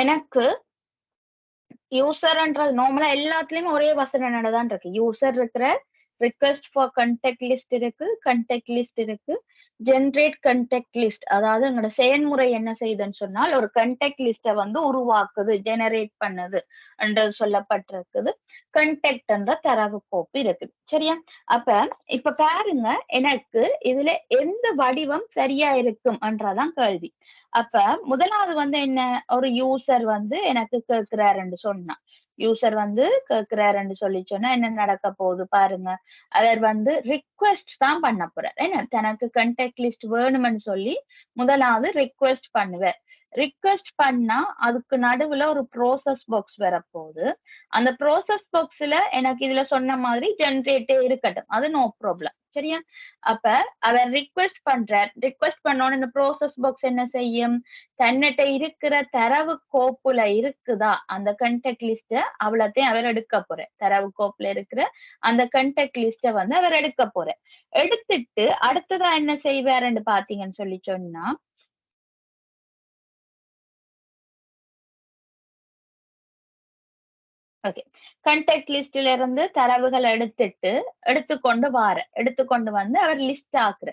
எனக்கு யூசர்ன்றது நார்மலா எல்லாத்துலயுமே ஒரே வசனம் தான் இருக்கு. யூசர் இருக்கிற ரிக்வெஸ்ட் ஃபார் கண்டாக்ட் லிஸ்ட் இருக்கு, கண்டாக்ட் லிஸ்ட் இருக்கு, ஜென்ரேட் கண்டாக்ட் லிஸ்ட் அதாவது எங்களோட செயல்முறை என்ன செய்யுதுன்னு சொன்னால் ஒரு கண்டாக்ட் லிஸ்ட வந்து உருவாக்குது, ஜெனரேட் பண்ணுது என்று சொல்லப்பட்டிருக்குது. கண்டாக்ட் என்ற தரவு கோப்பு இருக்குது. சரியா? அப்ப இப்ப பாருங்க எனக்கு இதுல எந்த வடிவம் சரியா இருக்கும் என்றதான் கேள்வி. அப்ப முதலாவது வந்து என்ன, ஒரு யூசர் வந்து எனக்கு கேட்கிறாருன்னு சொன்னா யூசர் வந்து கேட்கிறாருன்னு சொல்லி சொன்னா என்ன நடக்க போகுது பாருங்க. அவர் வந்து ரிக்வெஸ்ட் தான் பண்ண போறார். என்ன தனக்கு கண்டாக்ட் லிஸ்ட் வேணும்னு சொல்லி முதலாவது ரிக்வெஸ்ட் பண்ணுவார். ரிக்வெஸ்ட் பண்ணா அதுக்கு நடுவுல ஒரு ப்ரோசஸ் பாக்ஸ் வரப்போகுது. அந்த ப்ரோசஸ் பாக்ஸ்ல எனக்கு இதுல சொன்ன மாதிரி ஜென்ரேட்டே இருக்கட்டும், அது நோ ப்ராப்ளம். சரியா? அப்ப அவர் ரிக்வெஸ்ட் பண்றார். ரிக்வெஸ்ட் பண்ணோன்னு இந்த ப்ரோசஸ் பாக்ஸ் என்ன செய்யும், தன்னிட்ட இருக்கிற தரவு கோப்புல இருக்குதா அந்த கண்டாக்ட் லிஸ்ட அவ்வளத்தையும் அவர் எடுக்க போறார். தரவு கோப்புல இருக்கிற அந்த கண்டாக்ட் லிஸ்ட வந்து அவர் எடுக்க போறார். எடுத்துட்டு அடுத்ததா என்ன செய்வாருன்னு பாத்தீங்கன்னு சொல்லி சொன்னா ஓகே, கண்டாக்ட் லிஸ்ட்ல இருந்து தரவுகளை எடுத்துக்கொண்டு வந்து அவர் லிஸ்ட் ஆக்குற.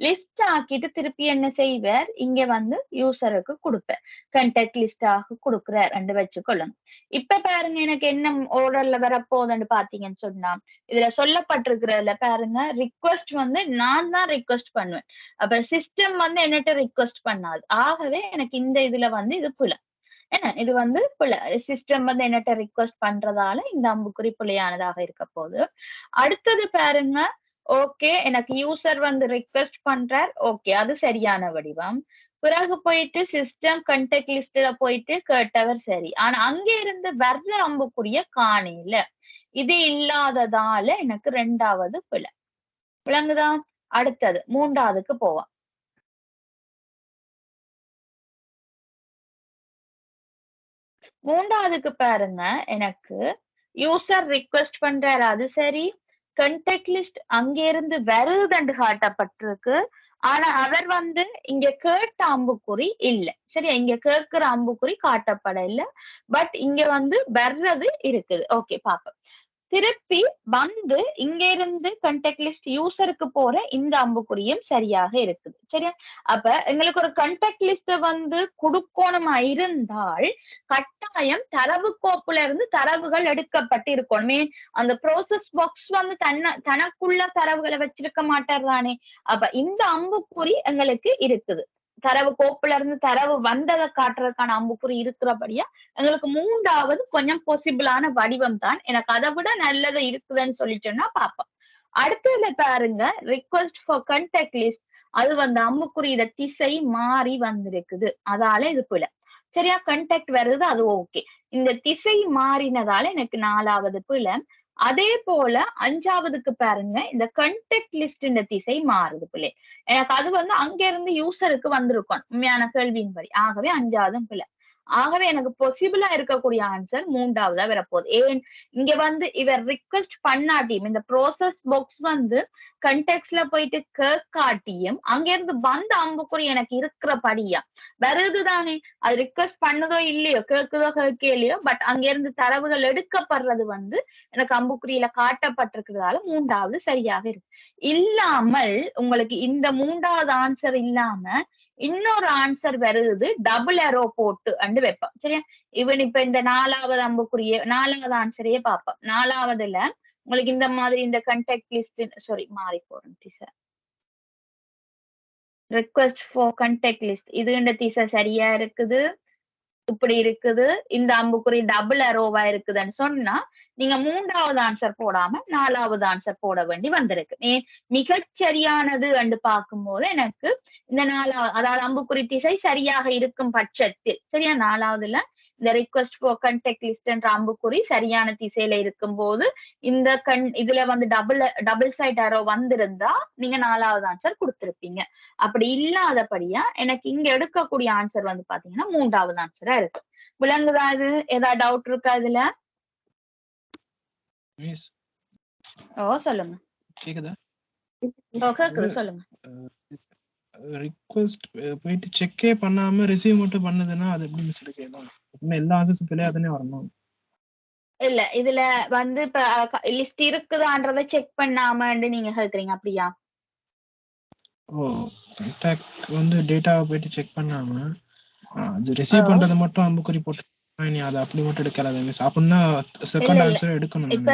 லிஸ்ட் ஆக்கிட்டு திருப்பி என்ன செய்வார், இங்க வந்து யூசருக்கு கொடுப்பார். கண்டாக்ட் லிஸ்ட் ஆக கொடுக்குறார் என்று வச்சுக்கொள்ளுங்க. இப்ப பாருங்க எனக்கு என்ன ஓர்டர்ல வரப்போகுதுன்னு பாத்தீங்கன்னு சொன்னா இதுல சொல்லப்பட்டிருக்கிறதுல பாருங்க ரிக்வெஸ்ட் வந்து நான் தான் ரிக்வெஸ்ட் பண்ணுவேன். அப்ப சிஸ்டம் வந்து என்னட்ட ரிக்வெஸ்ட் பண்ணாது. ஆகவே எனக்கு இந்த இதுல வந்து இது புல என்ன, இது வந்து சிஸ்டம் வந்து என்னட்ட ரிக்வெஸ்ட் பண்றதால இந்த அம்புக்குறி பிழையானதாக இருக்க போகுது. அடுத்தது பாருங்க, ஓகே எனக்கு யூசர் வந்து ரிக்வெஸ்ட் பண்றார், ஓகே அது சரியான வடிவம். பிறகு போயிட்டு சிஸ்டம் கண்டாக்ட் லிஸ்ட்ல போயிட்டு கேட்டவர் சரி, ஆனா அங்க இருந்து வர்ற அம்புக்குரிய காணையில இது இல்லாததால எனக்கு 2வது பிழை. விளங்குதா? அடுத்தது 3வதுக்கு போவோம். மூன்றாவதுக்கு பாருங்க, எனக்கு யூசர் ரிக்வெஸ்ட் பண்றாரு, அது சரி. கண்டெக்ட் லிஸ்ட் அங்க இருந்து வருதுன்னு காட்டப்பட்டிருக்கு. ஆனா அவர் வந்து இங்க கேட்ட அம்புக்குறி இல்ல. சரியா, இங்க கேட்கிற அம்புக்குறி காட்டப்படல. பட் இங்க வந்து வர்றது இருக்குது. ஓகே, பாப்போம். திருப்பி வந்து இங்க இருந்து கண்டெக்ட் லிஸ்ட் யூசருக்கு போற இந்த அம்புக்குறியும் சரியாக இருக்குது. சரியா, அப்ப எங்களுக்கு ஒரு கண்டெக்ட் லிஸ்ட் வந்து குடுக்கணுமா இருந்தால் கட்டாயம் தரவு கோப்புல இருந்து தரவுகள் எடுக்கப்பட்டு இருக்கணுமே. அந்த ப்ரோசஸ் பாக்ஸ் வந்து தனக்குள்ள தரவுகளை வச்சிருக்க மாட்டார்தானே. அப்ப இந்த அம்புக்குறி எங்களுக்கு இருக்குது. தரவு கோப்புல இருந்து தரவு வந்ததை காட்டுறதுக்கான அம்புக்குறி இருக்கிறபடியா எங்களுக்கு மூன்றாவது கொஞ்சம் பாசிபிளான வடிவம் தான். எனக்கு அதை விட நல்லது இருக்குதுன்னு சொல்லிட்டோம்னா பாப்போம். அடுத்ததுல பாருங்க, ரிக்வெஸ்ட் ஃபார் கண்டெக்ட் லிஸ்ட், அது வந்து அம்புக்குறியிட திசை மாறி வந்திருக்குது. அதால இது பிழை. சரியா, கண்டெக்ட் வருது, அது ஓகே. இந்த திசை மாறினதால எனக்கு 4வது பிழை. அதே போல 5வதுக்கு பாருங்க, இந்த கண்டெக்ட் லிஸ்ட் திசை மாறுது பிள்ளை. எனக்கு அது வந்து அங்க இருந்து யூசருக்கு வந்திருக்கும் உண்மையான கேள்வியின்படி. ஆகவே 5வதும் பிள்ளை. ஆகவே எனக்கு பாசிபிளா இருக்கக்கூடிய ஆன்சர் 3வதா வரப்போகுது. ஏன் இங்க வந்து இவர் ரிக்வெஸ்ட் பண்ணாட்டியும் இந்த ப்ரோசஸ் பாக்ஸ் வந்து கண்டெக்ட்ல போயிட்டு கேட்காட்டியும் அங்க இருந்து வந்த அம்புக்குறி எனக்கு இருக்கிறபடியா வருதுதானே. அது ரிக்வெஸ்ட் பண்ணதோ இல்லையோ, கேட்குதோ கேட்கலையோ, பட் அங்க இருந்து தரவுகள் எடுக்கப்படுறது வந்து எனக்கு அம்புக்குறியில காட்டப்பட்டிருக்கிறதால 3வது சரியாக இருக்கு. இல்லாமல் உங்களுக்கு இந்த 3வது ஆன்சர் இல்லாம இன்னொரு ஆன்சர் வருது, டபுள் அரோ போட்டு அண்டு வைப்போம். சரியா, இவன் இப்ப இந்த 4வது அம்புக்குரிய 4வது ஆன்சரையே பார்ப்போம். 4வதுல உங்களுக்கு இந்த மாதிரி இந்த கண்டெக்ட் லிஸ்ட் மாறி போறோம் teacher. Request for contact list இது டீச்சர் சரியா இருக்குது, இப்படி இருக்குது. இந்த அம்புக்குறி டபுள் அரோவா இருக்குதுன்னு சொன்னா நீங்க 3வது ஆன்சர் போடாம 4வது ஆன்சர் போட வேண்டி வந்திருக்கு. மிகச்சரியானது என்று பார்க்கும்போது எனக்கு இந்த 4வது, அதாவது அம்புக்குறி திசை சரியாக இருக்கும் பட்சத்தில், சரியா, 4வதுல இந்த ரிக்வெஸ்ட் ஃபார் கண்டெக்ட் லிஸ்ட் என்ற அம்புக்குறி சரியான திசையில இருக்கும் போது இந்த இதுல வந்து டபுள் சைட் அரோ வந்திருந்தா நீங்க 4வது ஆன்சர் கொடுத்திருப்பீங்க. அப்படி இல்லாதபடியா எனக்கு இங்க எடுக்கக்கூடிய ஆன்சர் வந்து பாத்தீங்கன்னா 3வது ஆன்சரா இருக்கு. விளங்குதா? இது ஏதாவது டவுட் இருக்கா இதுல? சொல்லுங்க. கேக்குதா? கேக்குது, சொல்லுங்க. ரிக்வெஸ்ட் போயிட்டு செக்கே பண்ணாம ரிசீவ் மட்டும் பண்ணதுன்னா அது எப்படி மிஸ் எடுக்கலாம்? எல்லா ஆன்சர்ஸும் பிள்ளையா தானே வரணும். இல்ல, இதுல வந்து இப்ப லிஸ்ட் இருக்குதான்றத செக் பண்ணாம நீங்க கேக்குறீங்க, அப்படியா? கான்டாக்ட் வந்து டேட்டாவை போயிட்டு செக் பண்ணாம அது ரிசீவ் பண்றது மட்டும் அம்புக்குறி போட்டு அது அப்படி மட்டும் எடுக்காது மிஸ். அப்படின்னா செகண்ட் ஆன்சர் எடுக்கணும். இப்ப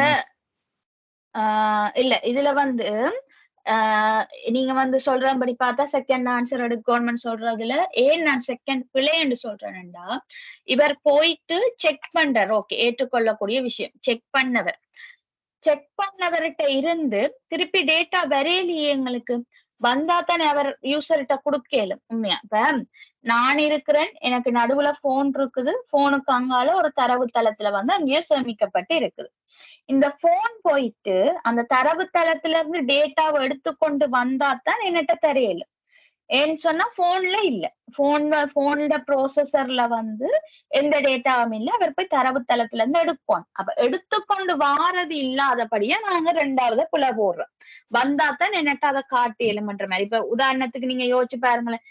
இல்ல, இதுல வந்து நீங்க வந்து சொல்றபடி பார்த்தா செகண்ட் ஆன்சர் எடுக்கணும்னு சொல்றதுல ஏன் நான் செகண்ட் பிழை என்று சொல்றேன்டா, இவர் போயிட்டு செக் பண்றார். ஓகே, ஏற்றுக்கொள்ளக்கூடிய விஷயம். செக் பண்ணவர்கிட்ட இருந்து திருப்பி டேட்டா வரையிலேயே எங்களுக்கு வந்தா தானே அவர் யூசர்கிட்ட கொடுக்கலும். உண்மையா இப்ப நான் இருக்கிறேன், எனக்கு நடுவுல போன் இருக்குது, போனுக்கு அங்கால ஒரு தரவு தளத்துல வந்து அங்கேயே சேமிக்கப்பட்டு இருக்குது. இந்த போன் போயிட்டு அந்த தரவு தளத்துல இருந்து டேட்டாவை எடுத்துக்கொண்டு வந்தா தான் என்னட்ட தெரியல. ஏன்னு சொன்னா போன்ல இல்ல, போனோட ப்ரோசஸர்ல வந்து எந்த டேட்டாவும் இல்ல. அவர் போய் தரவு தளத்துல இருந்து எடுப்போம். அப்ப எடுத்துக்கொண்டு வாரது இல்லாதபடியா நாங்க 2வது பிழை போடுறோம். வந்தா தான் என்னட்ட அதை காட்டி எலுமன்ற மாதிரி. இப்ப உதாரணத்துக்கு நீங்க யோசிச்சு பாருங்களேன்.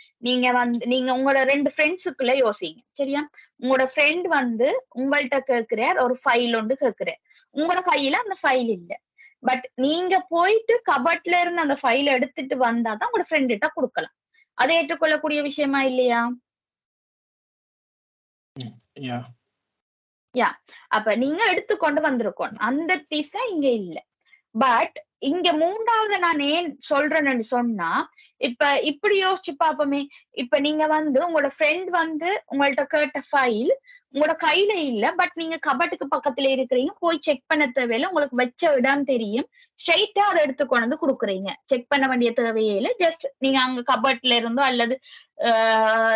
நீங்க உங்களோட 2 ஃப்ரெண்ட்ஸுக்குள்ள யோசிங்க. சரியா, உங்களோட ஃப்ரெண்ட் வந்து உங்கள்கிட்ட கேட்கிறார், ஒரு ஃபைல் ஒன்று கேட்கிறார். உங்களோட கையில அந்த ஃபைல் இல்ல. பட் நீங்க போயிட்டு கபட்ல இருந்து அந்த ஃபைல் எடுத்துட்டு வந்தாதான் உங்களோட ஃப்ரெண்ட் கிட்ட கொடுக்கலாம். அதை ஏற்றுக்கொள்ளக்கூடிய விஷயமா இல்லையா? அப்ப நீங்க எடுத்துக்கொண்டு வந்திருக்கோம், அந்த திசை இங்க இல்ல. பட் இங்க 3வது நான் ஏன் சொல்றேன்னு சொன்னா, இப்ப இப்படி யோசிச்சு பாப்போமே. இப்ப நீங்க வந்து உங்களோட ஃப்ரெண்ட் வந்து உங்கள்ட்ட கேட்ட ஃபைல் உங்களோட கையில இல்ல, பட் நீங்க கபட்டுக்கு பக்கத்துல இருக்கிறீங்க, போய் செக் பண்ண தேவையில்லை, உங்களுக்கு வச்ச இடம் தெரியும், ஸ்ட்ரெயிட்டா அதை எடுத்துக்கொண்டு வந்து கொடுக்குறீங்க. செக் பண்ண வேண்டிய தேவையே இல்லை. ஜஸ்ட் நீங்க அங்க கபட்ல இருந்தோ அல்லது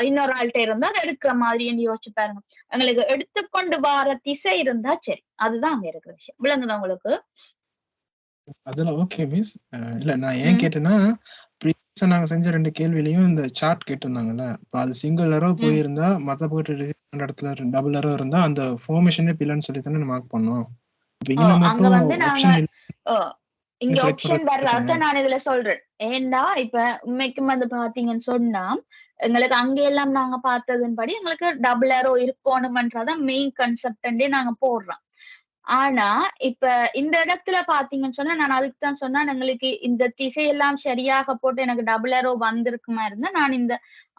இன்னொரு ஆள்கிட்ட இருந்தோ அதை எடுக்கிற மாதிரி யோசிச்சு பாருங்க. உங்களுக்கு எடுத்துக்கொண்டு வர திசை இருந்தா சரி, அதுதான் அங்க இருக்கிற விஷயம். விளங்குதா உங்களுக்கு? அதெல்லாம் ஓகே மிஸ். இல்ல நான் ஏன் கேட்டேன்னா, நாங்க செஞ்ச 2 கேள்வியிலயும் இந்த சார்ட் கேட்டிருந்தாங்கல்ல, இப்போ அது சிங்கிள் எரோ ம். போயிருந்தா மத்த போட்டு இடத்துல டபுள் எரோ இருந்தா அந்த ஃபார்மேஷனே பிள்ளைன்னு சொல்லி தானே மார்க் பண்ணோம். இப்போ ஓ இங்க அங்க மட்டும் வந்து நாங்க ஆப்ஷன் இங்க செலக்ட் ஆப்ஷன் பண்றது வர்ற கேட்டீங்க. அதான் நான் இதுல சொல்றேன். ஏன்னா இப்ப உண்மைக்கும் வந்து பாத்தீங்கன்னு சொன்னா எங்களுக்கு அங்க எல்லாம் நாங்க பார்த்ததன்படி எங்களுக்கு டபுள் ஏரோ இருக்கணும்ன்றதான் மெயின் கன்செப்டே நாங்க போடுறோம். ஆனா இப்ப இந்த இடத்துல பாத்தீங்கன்னு சொன்னா நான் அதுக்கு தான் சொன்னா எங்களுக்கு இந்த திசையெல்லாம் சரியாக போட்டு எனக்கு டபுள் ஏரோ வந்திருக்குமா இருந்தா நான் இந்த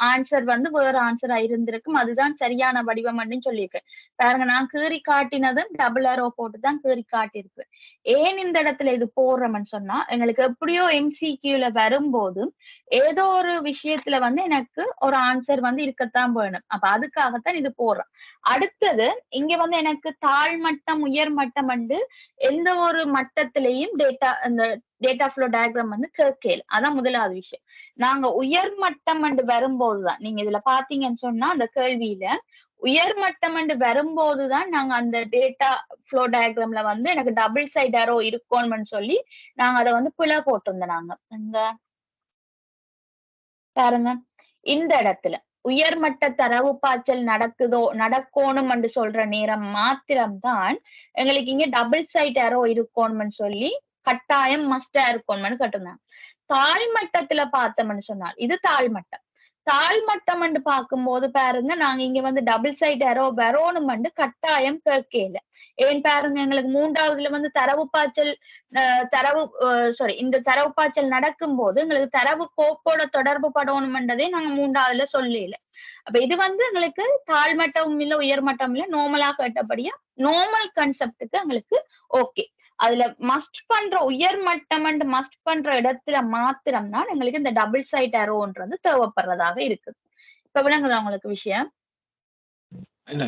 ஆன்சர் வந்து வேற ஆன்சரா இருந்திருக்கும். அதுதான் சரியான வடிவம் அப்படின்னு சொல்லியிருக்கேன். பாருங்க நான் கீறி காட்டினதும் டபுள் ஏரோ போட்டு தான் கீறி காட்டியிருப்பேன். ஏன் இந்த இடத்துல இது போடுறோம்னு சொன்னா எங்களுக்கு எப்படியோ எம்சிக்யூல வரும்போது ஏதோ ஒரு விஷயத்துல வந்து எனக்கு ஒரு ஆன்சர் வந்து இருக்கத்தான் வேணும். அப்ப அதுக்காகத்தான் இது போடுறோம். அடுத்தது இங்க வந்து எனக்கு தாழ்மட்டம் உயர்மட்டம் வந்து எந்த ஒரு மட்டத்திலையும் இந்த டேட்டா ஃப்ளோ டயக்ராம் வந்து கேட்கல. அதான் முதலாவது விஷயம். நாங்க உயர்மட்டம் வரும்போதுதான் நீங்க இதுல பாத்தீங்கன்னு சொன்னா அந்த கேள்வியில உயர்மட்டம் வரும்போதுதான் நாங்க அந்த டேட்டா ஃப்ளோ டயக்ராம்ல வந்து எனக்கு டபுள் சைட் ஏரோ இருக்கணும்னு சொல்லி நாங்க அதை வந்து பிழை போட்டிருந்தோம். நாங்க இந்த பாருங்க இந்த இடத்துல உயர்மட்ட தரவு பாய்ச்சல் நடக்கணும் என்று சொல்ற நேரம் மாத்திரம்தான் எங்களுக்கு இங்க டபுள் சைட் ஏரோ இருக்கணும்னு சொல்லி கட்டாயம் மஸ்டா இருக்கணும்னு கட்டுனாங்க. தாழ்மட்டத்துல பார்த்தோம்னு சொன்னால் இது தாழ்மட்டம். தாழ்மட்டம் பார்க்கும்போது பாருங்க நாங்க இங்க வந்து டபுள் சைட் ஏரோ வரணும் கட்டாயம் கேட்கல. ஏன் பாருங்க எங்களுக்கு 3வதுல வந்து தரவு பாய்ச்சல் இந்த தரவு பாய்ச்சல் நடக்கும் போது எங்களுக்கு தரவு கோப்போட தொடர்பு படணும்ன்றதே நாங்க 3வதுல சொல்லல. அப்ப இது வந்து எங்களுக்கு தாழ்மட்டமும் இல்ல உயர்மட்டம் இல்ல நார்மலா கேட்டபடியா நார்மல் கான்செப்டுக்கு எங்களுக்கு ஓகே. அதுல மஸ்ட் பண்ற உயர்மட்டம் மஸ்ட் பண்ற இடத்துல மாத்திரம் தான் எங்களுக்கு இந்த டபுள் சைட் ஏரோன்றது தேவைப்படுறதாக இருக்கு. இப்ப விளங்குதா உங்களுக்கு விஷயம்? இல்ல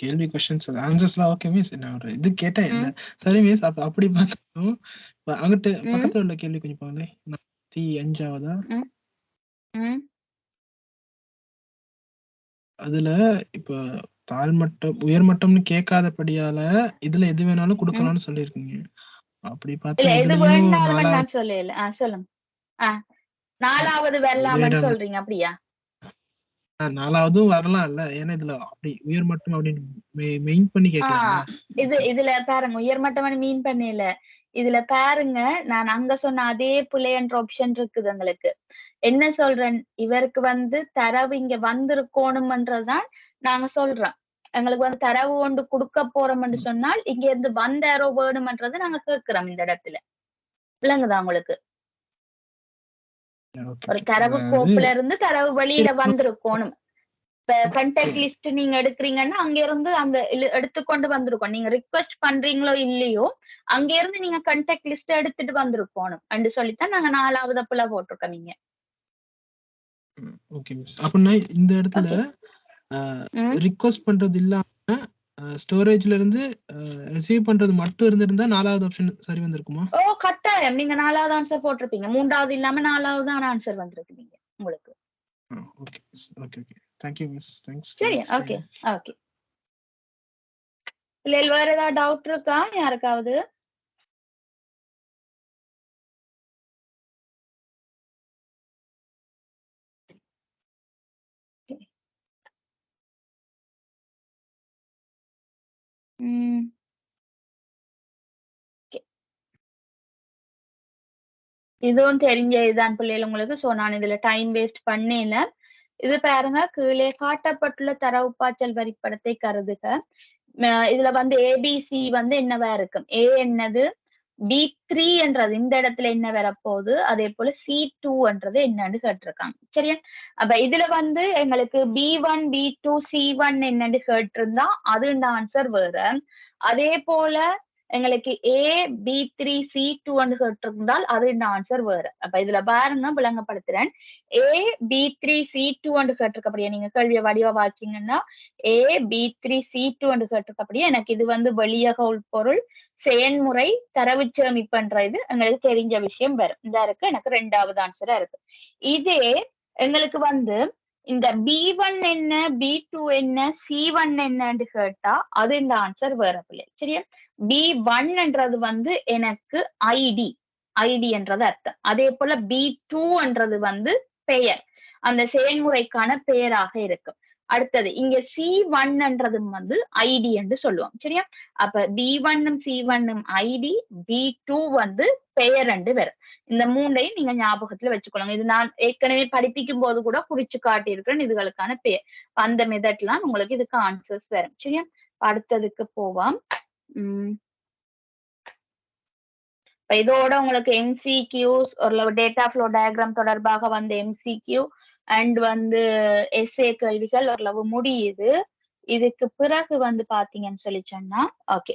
கேள்வி क्वेश्चंस ஆன்சர்ஸ்லாம் ஓகே மிஸ். நான் ஒரு இது கேட்டேன். இந்த சரி மிஸ் அப்படி பார்த்தோம். அங்கிட்டு பக்கத்துல உள்ள கேள்வி கொஞ்சம் பாருங்க. 45வதா அதுல இப்ப தாழ்மட்டம் உயர்மட்டம்னு கேட்காதபடியால இதுல எது வேணாலும் கொடுக்கலாம்னு சொல்லிருக்கீங்க. அப்படி பார்த்தா எது இதுலயும் வேணாலும் நான் சொல்லல. சொல்லுங்க. 4வது வரலாம்னு சொல்றீங்க அப்படியா? 4வதும் வரலாம் இல்ல, ஏன்னா இதுல அப்படி உயர்மட்டம் அப்படின்னு மெயின் பண்ணி கேட்கலாம்ல. இதுல பாருங்க உயர்மட்டம் மீன் பண்ணல. இதுல பாருங்க நான் அங்க சொன்ன அதே புலையன்ற ஆப்ஷன் இருக்குது எங்களுக்கு. என்ன சொல்றேன், இவருக்கு வந்து தரவு இங்க வந்திருக்கணும்ன்றதான் நாங்க சொல்றோம். எங்களுக்கு வந்து தரவு ஒன்று கொடுக்க போறோம்னு சொன்னால் இங்க இருந்து வந்த ஏரோ வேணும்ன்றதை நாங்க கேட்கிறோம் இந்த இடத்துல. விளங்குதா உங்களுக்கு? ஒரு தரவு கோப்புல இருந்து தரவு வெளியில வந்திருக்கணும். இப்ப கண்டாக்ட் லிஸ்ட் நீங்க எடுக்கிறீங்கன்னா அங்க இருந்து அந்த எடுத்துக்கொண்டு வந்திருக்கோம். நீங்க ரிக்வெஸ்ட் பண்றீங்களோ இல்லையோ அங்க இருந்து நீங்க கண்டாக்ட் லிஸ்ட் எடுத்துட்டு வந்திருக்கணும் என்று சொல்லித்தான் நாங்க 4வது புல போட்டிருக்கோம். நீங்க ஓகே மிஸ். அப்படின்னா இந்த இடத்துல ரிக்வெஸ்ட் பண்றது இல்லாம ஸ்டோரேஜ்ல இருந்து ரிசீவ் பண்றது மட்டும் இருந்திருந்தா 4வது ஆப்ஷன் சரி வந்திருக்குமா? ஓ கட்டாயம் நீங்க 4வது ஆன்சர் போட்டிருப்பீங்க. 3வது இல்லாம 4வது ஆன்சர் வந்திருக்கீங்க உங்களுக்கு. Okay okay okay. Thank you miss. Thanks. சரி ஓகே ஓகே. இல்ல வேற ஏதாவது டவுட் இருக்கா யாருக்காவது? இதுவும் தெரிஞ்ச இதுதான் பிள்ளைகள் உங்களுக்கு. சோ நான் இதுல டைம் வேஸ்ட் பண்ணல. இது பாருங்க கீழே காட்டப்பட்டுள்ள தரவு பாய்ச்சல் வரிப்படத்தை கருதுக. இதுல வந்து ஏபிசி வந்து என்னவா இருக்கும்? ஏ என்னது, B3 என்றது இந்த இடத்துல என்ன வரப்போகுது, அதே போல C2 என்றது என்னன்னு கேட்டிருக்காங்க. சரியா? அப்ப இதுல வந்து எங்களுக்கு B1 B2 C1 என்னன்னு கேட்டிருந்தா அது இந்த ஆன்சர் வேற. அதே போல எங்களுக்கு A B3 C2 கேட்டிருந்தால் அது இந்த ஆன்சர் வேற. அப்ப இதுல பாருங்க விளங்கப்படுத்துறேன். A B3 C2 கேட்டிருக்கப்படியா நீங்க கேள்வியை வடிவா வாச்சிங்கன்னா A B3 C2 கேட்டிருக்கப்படியா எனக்கு இது வந்து வெளியக உள்பொருள் செயன்முறை தரவு சேமிப்புன்றது எங்களுக்கு தெரிஞ்ச விஷயம் வரும். இந்த இருக்கு எனக்கு 2வது ஆன்சரா இருக்கு. இதே எங்களுக்கு வந்து இந்த B1 என்ன B2 என்ன C1 என்னன்னு கேட்டா அது இந்த ஆன்சர் வேற பிள்ளை. சரியா? B1 என்றது வந்து எனக்கு ஐடி ஐடி என்றது அர்த்தம். அதே போல B2 என்றது வந்து பெயர், அந்த செயல்முறைக்கான பெயராக இருக்கும். அடுத்தது இங்க C1 என்றதும் வந்து ஐடி என்று சொல்லுவோம். சரியா? அப்ப B1 C1 ஐடி, B2 வந்து பெயர் என்று வரும். இந்த மூன்றையும் நீங்க ஞாபகத்துல வச்சுக்கொள்ளுங்க. இது நான் ஏற்கனவே படிப்பிக்கும் போது கூட குறிச்சு காட்டியிருக்கிறேன் இதுகளுக்கான பெயர். அந்த மெத்தட்லாம் உங்களுக்கு இதுக்கு ஆன்சர்ஸ் வரும். சரியா? அடுத்ததுக்கு போவோம். இதோட உங்களுக்கு MCQs ஒரு டேட்டா ஃப்ளோ டயக்ராம் தொடர்பாக வந்து MCQ அண்ட் வந்து எஸ்ஏ கேள்விகள் ஓரளவு முடியுது. இதுக்கு பிறகு வந்து பாத்தீங்கன்னு சொல்லி சொன்னா ஓகே,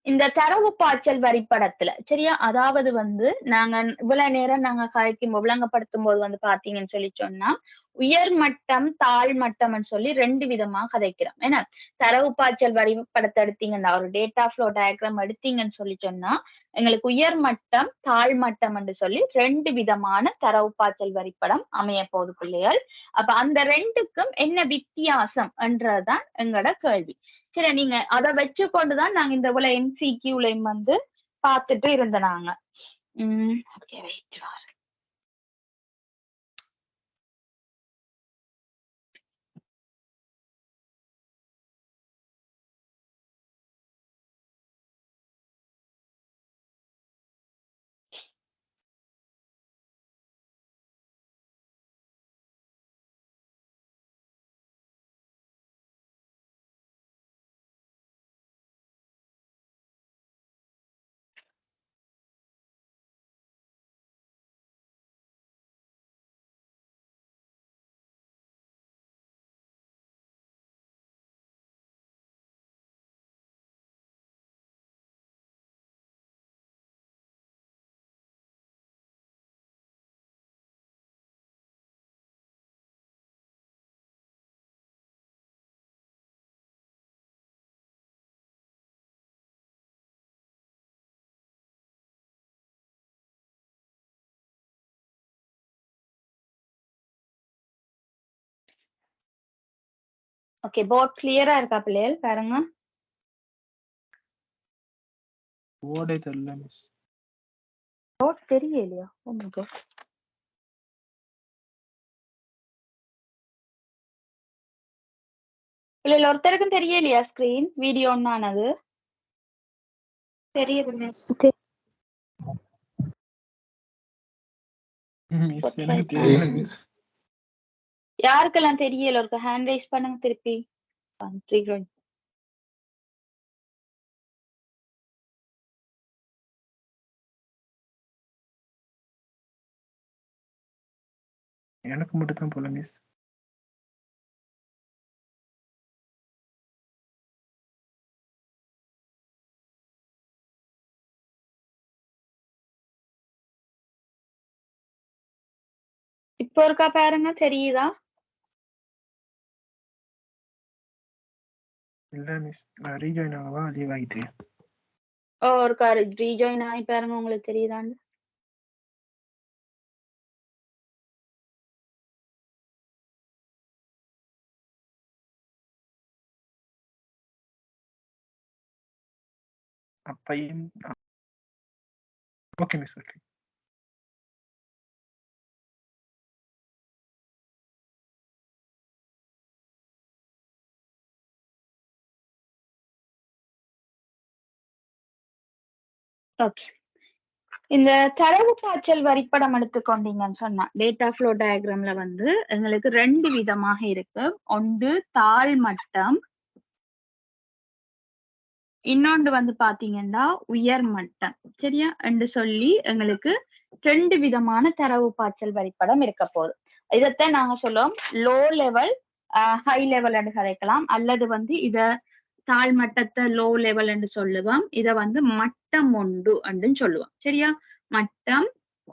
இந்த தரவு பாய்ச்சல் வரிப்படத்துல சரியா, அதாவது வந்து நாங்க இவ்வளவு நேரம் நாங்க கதைக்கும் விளங்கப்படுத்தும் போது வந்து பாத்தீங்கன்னு சொல்லி சொன்னா உயர்மட்டம் தாழ்மட்டம்னு சொல்லி 2 விதமா கதைக்கிறோம். ஏன்னா தரவு பாய்ச்சல் வரிப்படத்தை எடுத்தீங்கன்னா ஒரு டேட்டா ஃப்ளோ டயக்ராம் எடுத்தீங்கன்னு சொல்லி சொன்னா எங்களுக்கு உயர்மட்டம் தாழ்மட்டம் என்று சொல்லி 2 விதமான தரவு பாய்ச்சல் வரிப்படம் அமைய போகுது பிள்ளைகள். அப்ப அந்த 2க்கும் என்ன வித்தியாசம் என்றதுதான் எங்களோட கேள்வி. சரி, நீங்க அதை வச்சு கொண்டுதான் நாங்க இந்த போல MCQலையும் வந்து பார்த்துட்டு இருந்தனாங்க. ஓகே, போர்ட் கிளியரா இருக்கா பிள்ளைகள்? பாருங்க. போர்டே தெரியல மிஸ். போர்ட் தெரியலையா? Oh my god. பிள்ளைகள் ஒருத்தருக்கும் தெரியலையா ஸ்கிரீன் வீடியோ ஒன்னானது? தெரியுது மிஸ். மிஸ் எனக்கு தெரியல மிஸ். யாருக்கெல்லாம் தெரியல ஒரு ஹேண்ட் ரைஸ் பண்ணுங்க திருப்பி. எனக்கு மட்டும் தான் போல மிஸ். இப்போ இருக்கா பாருங்க, தெரியுதா? இல்ல மிஸ், நான் ரீஜாயின் ஆகவா லீவ் ஆகிட்டேன். ஒருக்கா ரீஜாயின் ஆகி பாருங்க, உங்களுக்கு தெரியுதான்னு. அப்பையும் ஓகே மிஸ். ஓகே. ஓகே, இந்த தரவு பாய்ச்சல் வரிப்படம் எடுத்துக்கொண்டீங்கன்னு சொன்னா டேட்டா ஃப்ளோ டயக்ராம்ல வந்து எங்களுக்கு 2 விதமாக இருக்கு. ஒன்று தாழ்மட்டம், இன்னொன்று வந்து பாத்தீங்கன்னா உயர்மட்டம். சரியா என்று சொல்லி எங்களுக்கு 2 விதமான தரவு பாய்ச்சல் வரிப்படம் இருக்க போகுது. இதைத்தான் நாங்க சொல்லுவோம் லோ லெவல் ஹை லெவல் என்று கதைக்கலாம், அல்லது வந்து இத தாழ்மட்டத்தை லோ லெவல் என்று சொல்லுவோம். இத வந்து மட்டம் 1 என்று சொல்லுவோம். சரியா? மட்டம்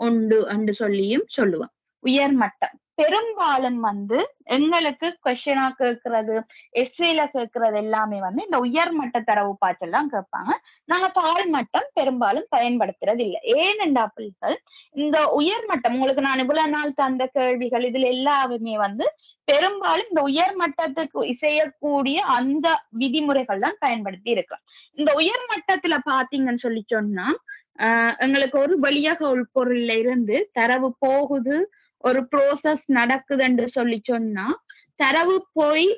1 என்று சொல்லியும் சொல்லுவோம். உயர்மட்டம் பெரும்பாலும் வந்து எங்களுக்கு கொஸ்டினா கேட்கறது, எஸ்ஏல கேட்கறது எல்லாமே வந்து இந்த உயர்மட்ட தரவு பாய்ச்சல் தான் கேட்பாங்க. நாங்க தாழ்மட்டம் பெரும்பாலும் பயன்படுத்துறது இல்லை. ஏனென்றா பிள்ளைகள், இந்த உயர்மட்டம் உங்களுக்கு நான் இவ்வளவு நாள் தந்த கேள்விகள் இதுல எல்லாருமே வந்து பெரும்பாலும் இந்த உயர்மட்டத்துக்கு செய்யக்கூடிய அந்த விதிமுறைகள் தான் பயன்படுத்தி இருக்கிறோம். இந்த உயர்மட்டத்துல பாத்தீங்கன்னு சொல்லி சொன்னா எங்களுக்கு ஒரு வழியாக உள்பொருள்ல இருந்து தரவு போகுது, ஒரு ப்ரோசஸ் நடக்குதுன்னு சொல்லி சொன்னா தரவு போய்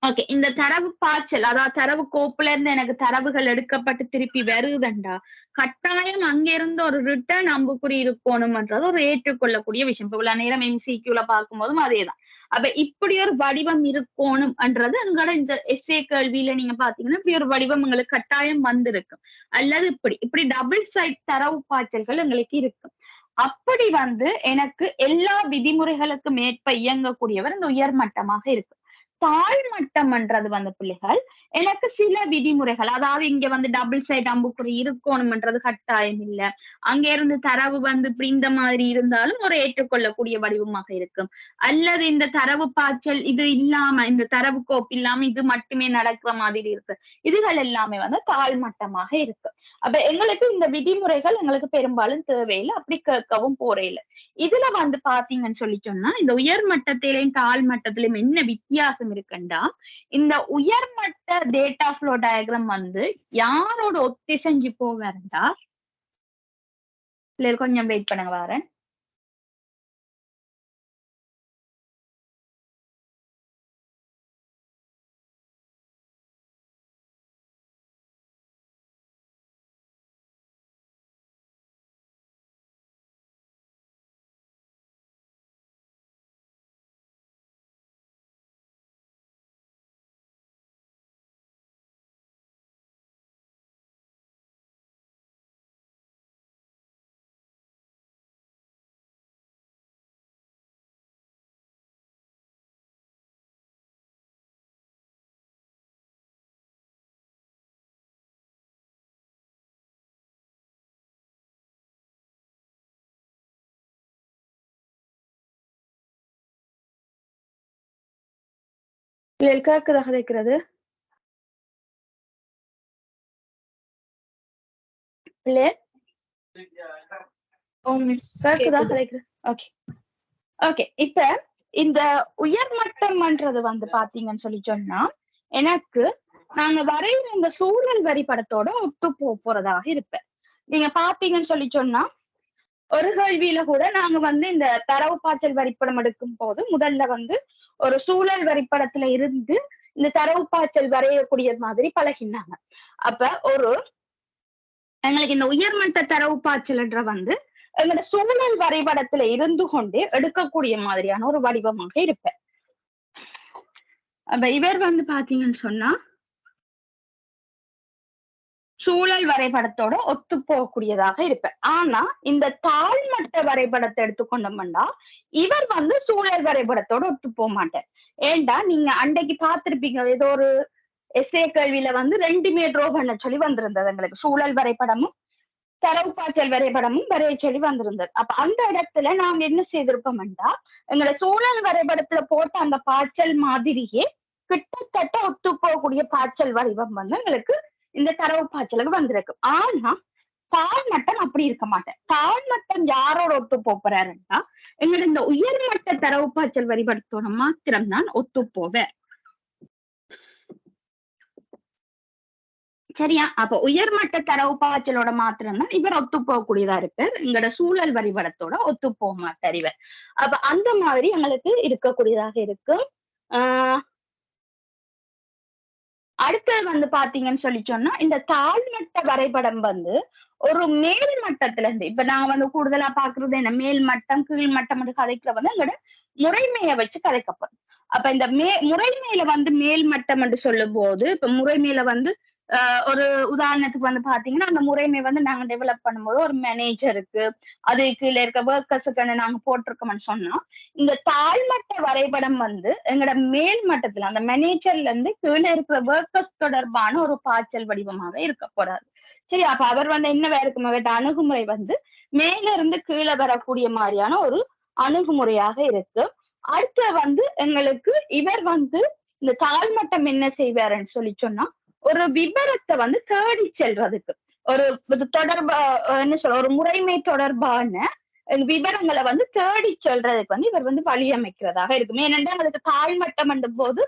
ஓகே இந்த தரவு பாய்ச்சல் அதாவது தரவு கோப்புல இருந்து எனக்கு தரவுகள் எடுக்கப்பட்டு திருப்பி வருதுண்டா கட்டாயம் அங்கிருந்து ஒரு ரிட்டர்ன் அம்புக்குறி இருக்கணும்ன்றது ஒரு ஏற்றுக்கொள்ளக்கூடிய விஷயம். இப்ப இவ்வளவு நேரம் MCQல பார்க்கும்போதும் அதேதான். அப்ப இப்படி ஒரு வடிவம் இருக்கணும்ன்றது எங்களோட இந்த எஸ்ஏ கேள்வியில நீங்க பாத்தீங்கன்னா இப்படி ஒரு வடிவம் உங்களுக்கு கட்டாயம் வந்திருக்கும். அல்லது இப்படி டபுள் சைட் தரவு பாய்ச்சல்கள் எங்களுக்கு இருக்கும். அப்படி எனக்கு எல்லா விதிமுறைகளுக்கும் ஏற்ப இயங்கக்கூடியவர் இந்த உயர்மட்டமாக இருக்கு. தாழ்மட்டம்ன்றது பிள்ளைகள் எனக்கு சில விதிமுறைகள் அதாவது இங்க டபுள் சைட் அம்புக்குறி இருக்கணும்ன்றது கட்டாயம் இல்ல. அங்க இருந்து தரவு இப்படி இந்த மாதிரி இருந்தாலும் ஒரு ஏற்றுக்கொள்ளக்கூடிய வடிவமாக இருக்கும். அல்லது இந்த தரவு பாய்ச்சல் இது இல்லாம இந்த தரவு கோப்பு இல்லாம இது மட்டுமே நடக்கிற மாதிரி இருக்கு. இதுகள் எல்லாமே தாழ்மட்டமாக இருக்கு. அப்ப எங்களுக்கு இந்த விதிமுறைகள் எங்களுக்கு பெரும்பாலும் தேவையில்லை, அப்படி கேட்கவும் போறேன். இதுல பாத்தீங்கன்னு சொல்லி சொன்னா இந்த உயர்மட்டத்திலையும் தாழ்மட்டத்திலையும் என்ன வித்தியாசம் இருக்குண்டா இந்த உயர்மட்ட டேட்டா ஃப்ளோ டயக்ராம் யாரோட ஒத்திசைஞ்சு போவாருண்டா கொஞ்சம் வெயிட் பண்ணுங்க வரேன். கேக்குதா கதைக்கிறது? இப்ப இந்த உயர்மட்டம்ன்றது பாத்தீங்கன்னு சொல்லி சொன்னா எனக்கு நாங்க வரைகிற இந்த சூழல் வரிபடத்தோட ஒட்டு போறதாக இருப்பேன். நீங்க பாத்தீங்கன்னு சொல்லி சொன்னா ஒரு கேள்வியில கூட நாங்க இந்த தரவு பாய்ச்சல் வரிப்படம் எடுக்கும் போது முதல்ல ஒரு சூழல் வரிப்படத்துல இருந்து இந்த தரவு பாய்ச்சல் வரையக்கூடிய மாதிரி பழகினாங்க. அப்ப எங்களுக்கு இந்த உயர்மட்ட தரவு பாய்ச்சல்ன்ற எங்களோட சூழல் வரைபடத்துல இருந்து கொண்டே எடுக்கக்கூடிய மாதிரியான ஒரு வடிவமாக இருப்பேன். அப்ப இவர் பாத்தீங்கன்னு சொன்னா சூழல் வரைபடத்தோட ஒத்து போகக்கூடியதாக இருப்பேன். ஆனா இந்த தாழ்மட்ட வரைபடத்தை எடுத்துக்கொண்டோம்னா இவர் சூழல் வரைபடத்தோட ஒத்து போக மாட்டார். ஏண்டா நீங்க அன்றைக்கு பார்த்திருப்பீங்க ஏதோ ஒரு எஸ்ஏ கேள்வியில 2 ட்ரோ பண்ண சொல்லி வந்திருந்தது. எங்களுக்கு சூழல் வரைபடமும் தரவு பாய்ச்சல் வரைபடமும் வரைய சொல்லி வந்திருந்தது. அப்ப அந்த இடத்துல நாங்க என்ன செய்திருப்போம்டா எங்களை சூழல் வரைபடத்துல போட்ட அந்த பாய்ச்சல் மாதிரியே கிட்டத்தட்ட ஒத்து போகக்கூடிய பாய்ச்சல் வடிவம் எங்களுக்கு இந்த தரவு பாய்ச்சலுக்கு வந்திருக்கு. ஆனா தாழ்மட்டம் அப்படி இருக்க மாட்டேன். தாழ்மட்டம் யாரோட ஒத்து போறாருன்னா எங்களோட இந்த உயர்மட்ட தரவு பாய்ச்சல் வரிபடத்தோட மாத்திரம்தான் ஒத்து போவேன். சரியா? அப்ப உயர்மட்ட தரவு பாய்ச்சலோட மாத்திரம்தான் இவர் ஒத்து போகக்கூடியதா இருப்பார். எங்களோட சூழல் வரிபடத்தோட ஒத்து போக மாட்டார் இவர். அப்ப அந்த மாதிரி எங்களுக்கு இருக்கக்கூடியதாக இருக்கு. அடுத்தது பாத்தீங்கன்னு சொல்லி சொன்னா இந்த தாழ்மட்ட வரைபடம் ஒரு மேல் மட்டத்துல இருந்து இப்ப நாங்க கூடுதலா பாக்குறது என்ன மேல் மட்டம் கீழ் மட்டம் கதைக்கிற எங்களோட முறைமையை வச்சு கதைக்கப்படும். அப்ப இந்த முறைமையில மேல் மட்டம் என்று சொல்லும் போது இப்ப முறைமையில ஒரு உதாரணத்துக்கு பாத்தீங்கன்னா அந்த முறைமை நாங்க டெவலப் பண்ணும்போது ஒரு மேனேஜருக்கு அது கீழே இருக்க ஒர்க்கர்ஸுக்கு நாங்க போட்டிருக்கோம்னு சொன்னா இந்த தாழ்மட்ட வரைபடம் எங்களோட மேல் மட்டத்துல அந்த மேனேஜர்ல இருந்து கீழே இருக்கிற ஒர்க்கர்ஸ் தொடர்பான ஒரு பாய்ச்சல் வடிவமாக இருக்க போறாரு. சரி, அப்ப அவர் என்ன வேற இருக்கும் அவர்கிட்ட அணுகுமுறை மேல இருந்து கீழே வரக்கூடிய மாதிரியான ஒரு அணுகுமுறையாக இருக்கு. அடுத்த எங்களுக்கு இவர் இந்த தாழ்மட்டம் என்ன செய்வாருன்னு சொல்லி சொன்னா ஒரு விபரத்தை தேடி செல்றதுக்கு ஒரு தொடர்பா என்ன சொல்ற ஒரு முறைமை தொடர்பான விவரங்களை வந்து தேடி சொல்றதுக்கு வந்து இவர் வந்து வழியமைக்கிறதாக இருக்கும். ஏனென்றால் எங்களுக்கு தாழ்மட்டம் போது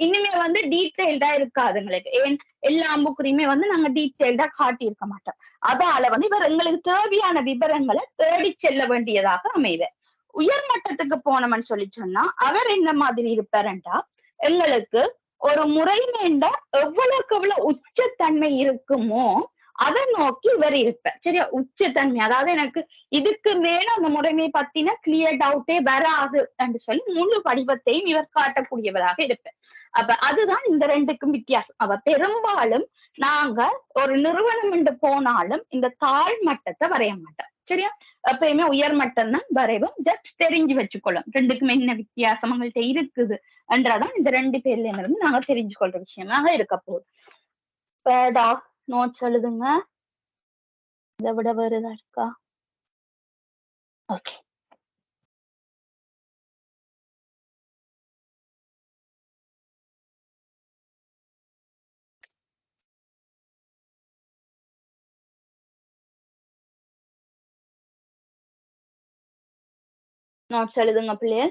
இனிமே வந்து டீட்டெயில்டா இருக்காது எங்களுக்கு. ஏன் எல்லா அம்புக்குறியுமே வந்து நாங்க டீட்டெயில்டா காட்டியிருக்க மாட்டோம். அதால வந்து இவர் எங்களுக்கு தேவையான விவரங்களை தேடி செல்ல வேண்டியதாக அமைது. உயர்மட்டத்துக்கு போனோம்னு சொல்லி சொன்னா அவர் என்ன மாதிரி இருப்பாருண்டா, எங்களுக்கு ஒரு முறைமேண்ட எவ்வளவுக்கு எவ்வளவு உச்சத்தன்மை இருக்குமோ அதை நோக்கி இவர் இருப்பார். சரியா? உச்சத்தன்மை, அதாவது எனக்கு இதுக்கு மேல அந்த முறைமை பத்தின கிளியர் டவுட்டே வராது என்று சொல்லி முழு வடிவத்தையும் இவர் காட்டக்கூடியவராக இருப்பார். அப்ப அதுதான் இந்த ரெண்டுக்கும் வித்தியாசம். அவ பெரும்பாலும் நாங்க ஒரு நிறுவனம் என்று போனாலும் இந்த தாழ் மட்டத்தை வரைய மாட்டோம். சரியா? எப்பயுமே உயர்மட்டம் தான் வரைவோம். ஜஸ்ட் தெரிஞ்சு வச்சுக்கொள்ளும் ரெண்டுக்கும் என்ன வித்தியாசம் அவங்கள்ட்ட இருக்குது என்றாதான் இந்த ரெண்டு பேர்ல இருந்து நாங்க தெரிஞ்சு கொள்ற விஷயமாக இருக்க போகுது. பேடா நோட்ஸ் எழுதுங்க. இதை விட வேறுதா இருக்கா? ஓகே. நோட்ஸ் எழுதுங்க பிள்ளைய.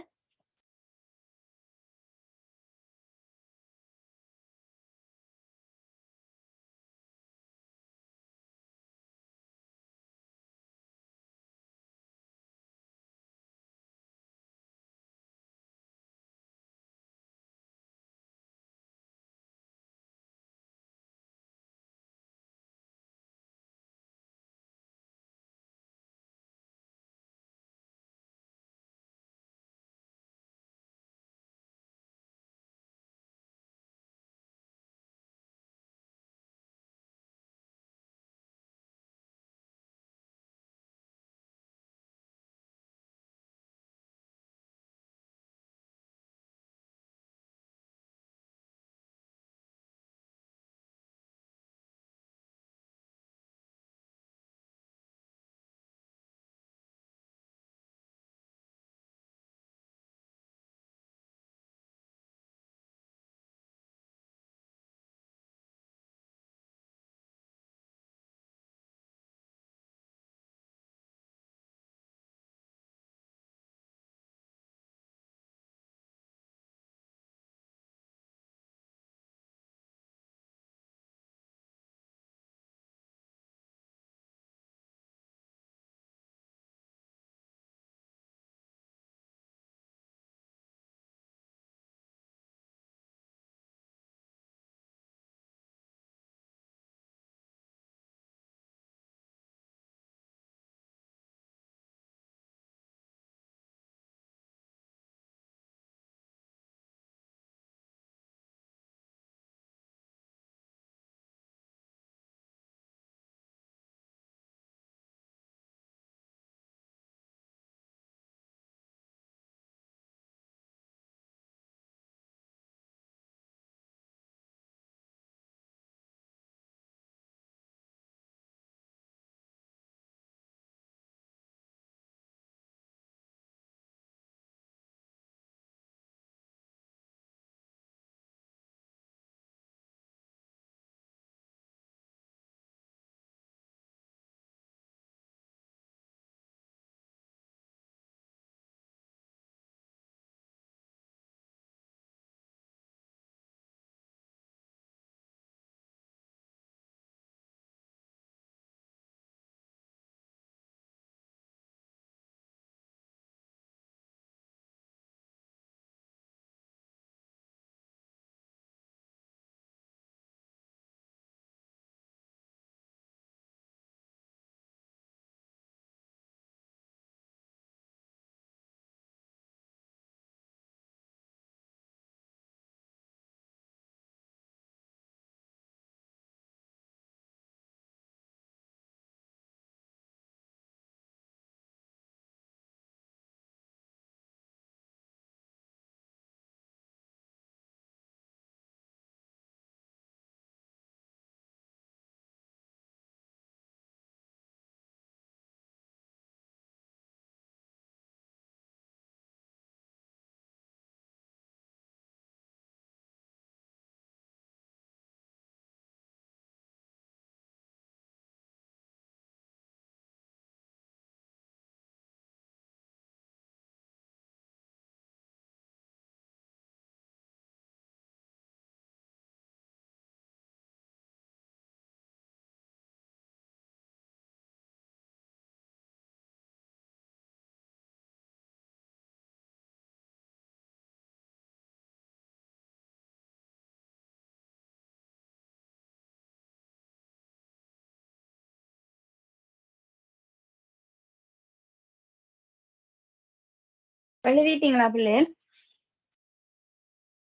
எழுதிட்டீங்களா பிள்ளைகள்?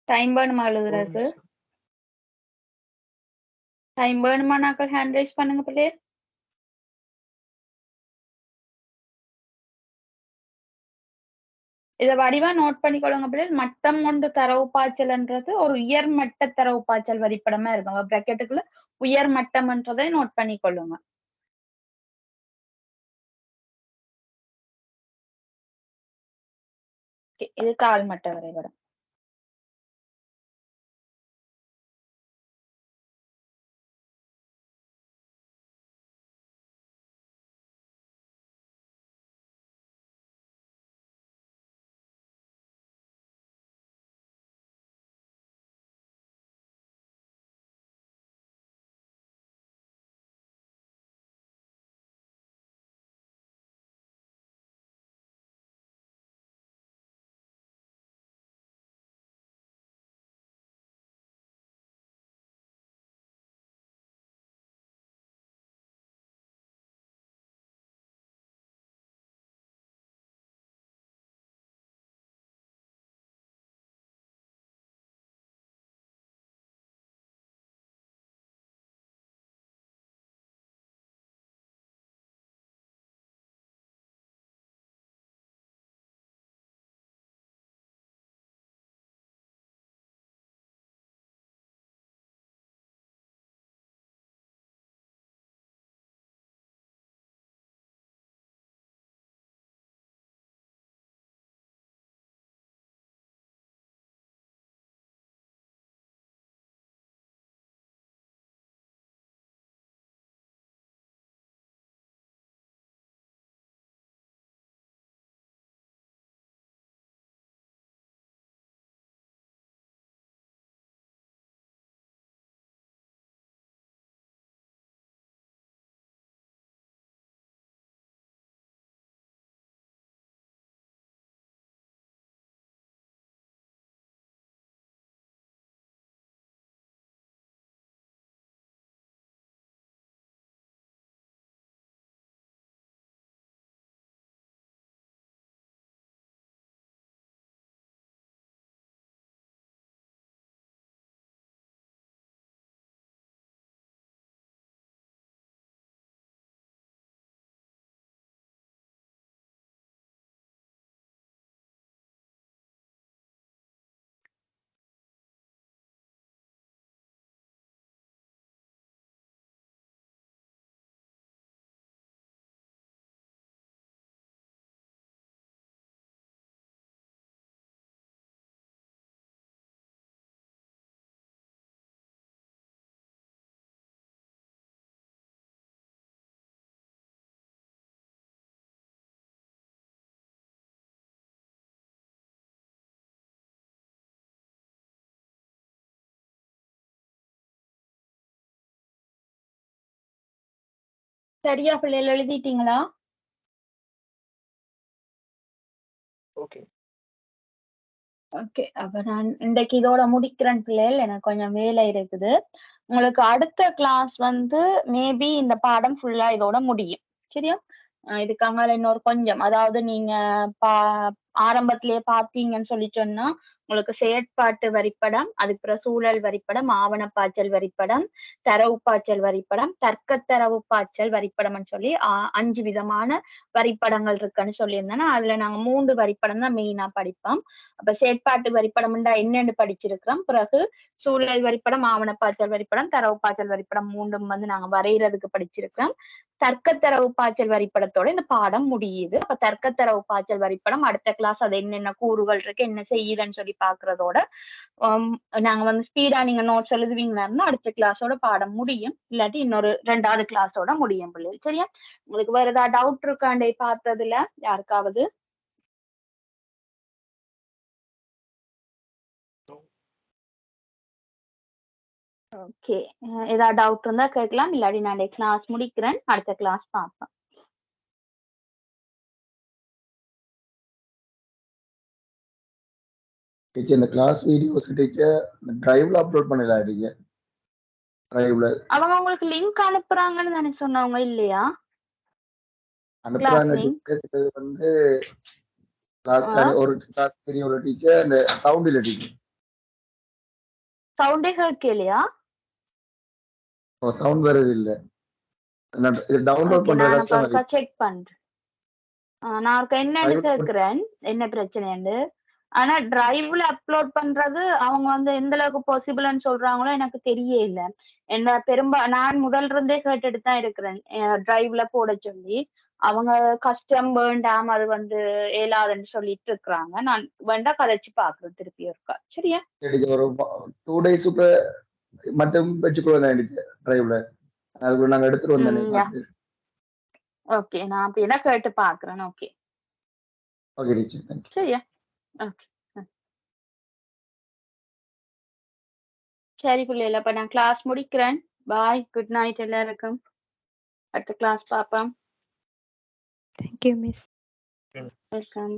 டைம் வேணுமா எழுதுறதுக்கு? டைம் வேணுமானாக்கள் ஹேண்ட் ரைஸ் பண்ணுங்க பிள்ளைகள். இதை வடிவா நோட் பண்ணிக்கொள்ளுங்க பிள்ளைகள். மட்டம் கொண்டு தரவு பாய்ச்சல்ன்றது ஒரு உயர்மட்ட தரவு பாய்ச்சல் வரிப்படமா இருக்கும். பிராக்கெட்டுக்குள்ள உயர் மட்டம்ன்றதை நோட் பண்ணிக்கொள்ளுங்க. இது தாழ்மட்ட வரைபடம். சரியா பிள்ளைகள் எழுதிட்டீங்களா? ஓகே. ஓகே, அப்ப நான் இன்றைக்கு இதோட முடிக்கிறேன் பிள்ளைகள். எனக்கு கொஞ்சம் வேலை இருக்குது. உங்களுக்கு அடுத்த கிளாஸ் வந்து மேபி இந்த பாடம் ஃபுல்லா இதோட முடியும். சரியா? இதுக்காக இன்னொரு கொஞ்சம், அதாவது நீங்க ஆரம்பத்திலேயே பார்த்தீங்கன்னு சொல்லி சொன்னா உங்களுக்கு செயற்பாட்டு வரிப்படம், அதுக்கு பிறகு சூழல் வரிப்படம், ஆவணப்பாய்ச்சல் வரிப்படம், தரவு பாய்ச்சல் வரிப்படம், தர்க்கத்தரவு பாய்ச்சல் வரிப்படம்னு சொல்லி 5 விதமான வரிப்படங்கள் இருக்குன்னு சொல்லியிருந்தேன்னா அதுல நாங்க 3 வரிப்படம் தான் மெயினா படிப்போம். அப்ப செயற்பாட்டு வரிப்படம்டா என்னன்னு படிச்சிருக்கிறோம். பிறகு சூழல் வரிப்படம், ஆவணப்பாய்ச்சல் வரிப்படம், தரவு பாய்ச்சல் வரிப்படம் 3ம் வந்து நாங்க வரைகிறதுக்கு படிச்சிருக்கிறோம். தர்க்கத்தரவு பாய்ச்சல் வரிப்படத்தோட இந்த பாடம் முடியுது. அப்ப தர்க்கத்தரவு பாய்ச்சல் வரிப்படம் அடுத்த கிளாஸ் அது என்னென்ன கூறுகள் இருக்கு, என்ன செய்யுதுன்னு சொல்லி பாக்குறதோட நாங்க வந்து ஸ்பீடா நீங்க நோட்ஸ் எழுதுவீங்கன்னா அடுத்த கிளாஸோட பாடம் முடியும். இல்லாட்டி இன்னொரு 2வது கிளாஸோட முடியும் பிள்ளைகள். சரியா? உங்களுக்கு வேற ஏதாவது டவுட் இருக்காண்டே பார்த்ததுல யாருக்காவது? ஓகே, ஏதாவது டவுட் இருந்தா கேட்கலாம். இல்லாட்டி நான் கிளாஸ் முடிக்கிறேன். அடுத்த கிளாஸ் பார்ப்போம். டீச்சர் இந்த கிளாஸ் வீடியோஸ் டீச்சர் டிரைவ்ல அப்லோட் பண்ணலாம் டீச்சர். டிரைவ்ல அவங்க உங்களுக்கு லிங்க் அனுப்புறாங்கன்னு தானே சொன்னவங்க இல்லையா? அனுப்புறாங்க link. டீச்சர். இது வந்து ஒரு கிளாஸ் பெரிய ஒரு டீச்சர் அந்த சவுண்ட் இல்ல டீச்சர் சவுண்டே கேட்கலையா? சவுண்ட் வருது இல்ல. நான் இது டவுன்லோட் ஓகே, பண்ற நான் இப்ப கஷ்டம் ஒருக்கா செக் பண்றேன். நான் ஒருக்கா என்னன்னு கேட்கிறேன், என்ன பிரச்சனைன்னு. ஆனா டிரைவ்ல அப்லோட் பண்றது அவங்க வந்து எந்த அளவுக்கு பாசிபிள்னு சொல்றாங்களோ எனக்கு தெரிய இல்ல. என்ன நான் முதல்ல இருந்தே கேட்டுட்டு தான் இருக்கிறேன் டிரைவ்ல போட சொல்லி. அவங்க கஸ்டம் வேண்டாம், அது வந்து இயலாதுன்னு சொல்லிட்டு இருக்கிறாங்க. நான் வேண்டாம் கதைச்சு பாக்குறேன் திருப்பி இருக்கா. சரியா? ஒரு 2 days மட்டும் வச்சுக்கொள்ளலாம் எனக்கு டிரைவ்ல. அதுக்குள்ள நாங்க எடுத்துட்டு வந்தேன். ஓகே, நான் அப்படின்னா கேட்டு பாக்குறேன். Okay okay teacher, thank you. சரியா? ஓகே சரி பிள்ளைல, அப்ப நான் கிளாஸ் முடிக்கிறேன். பாய், குட் நைட் எல்லாருக்கும். அடுத்த கிளாஸ் பார்ப்போம். Thank you, Miss. வெல்கம்.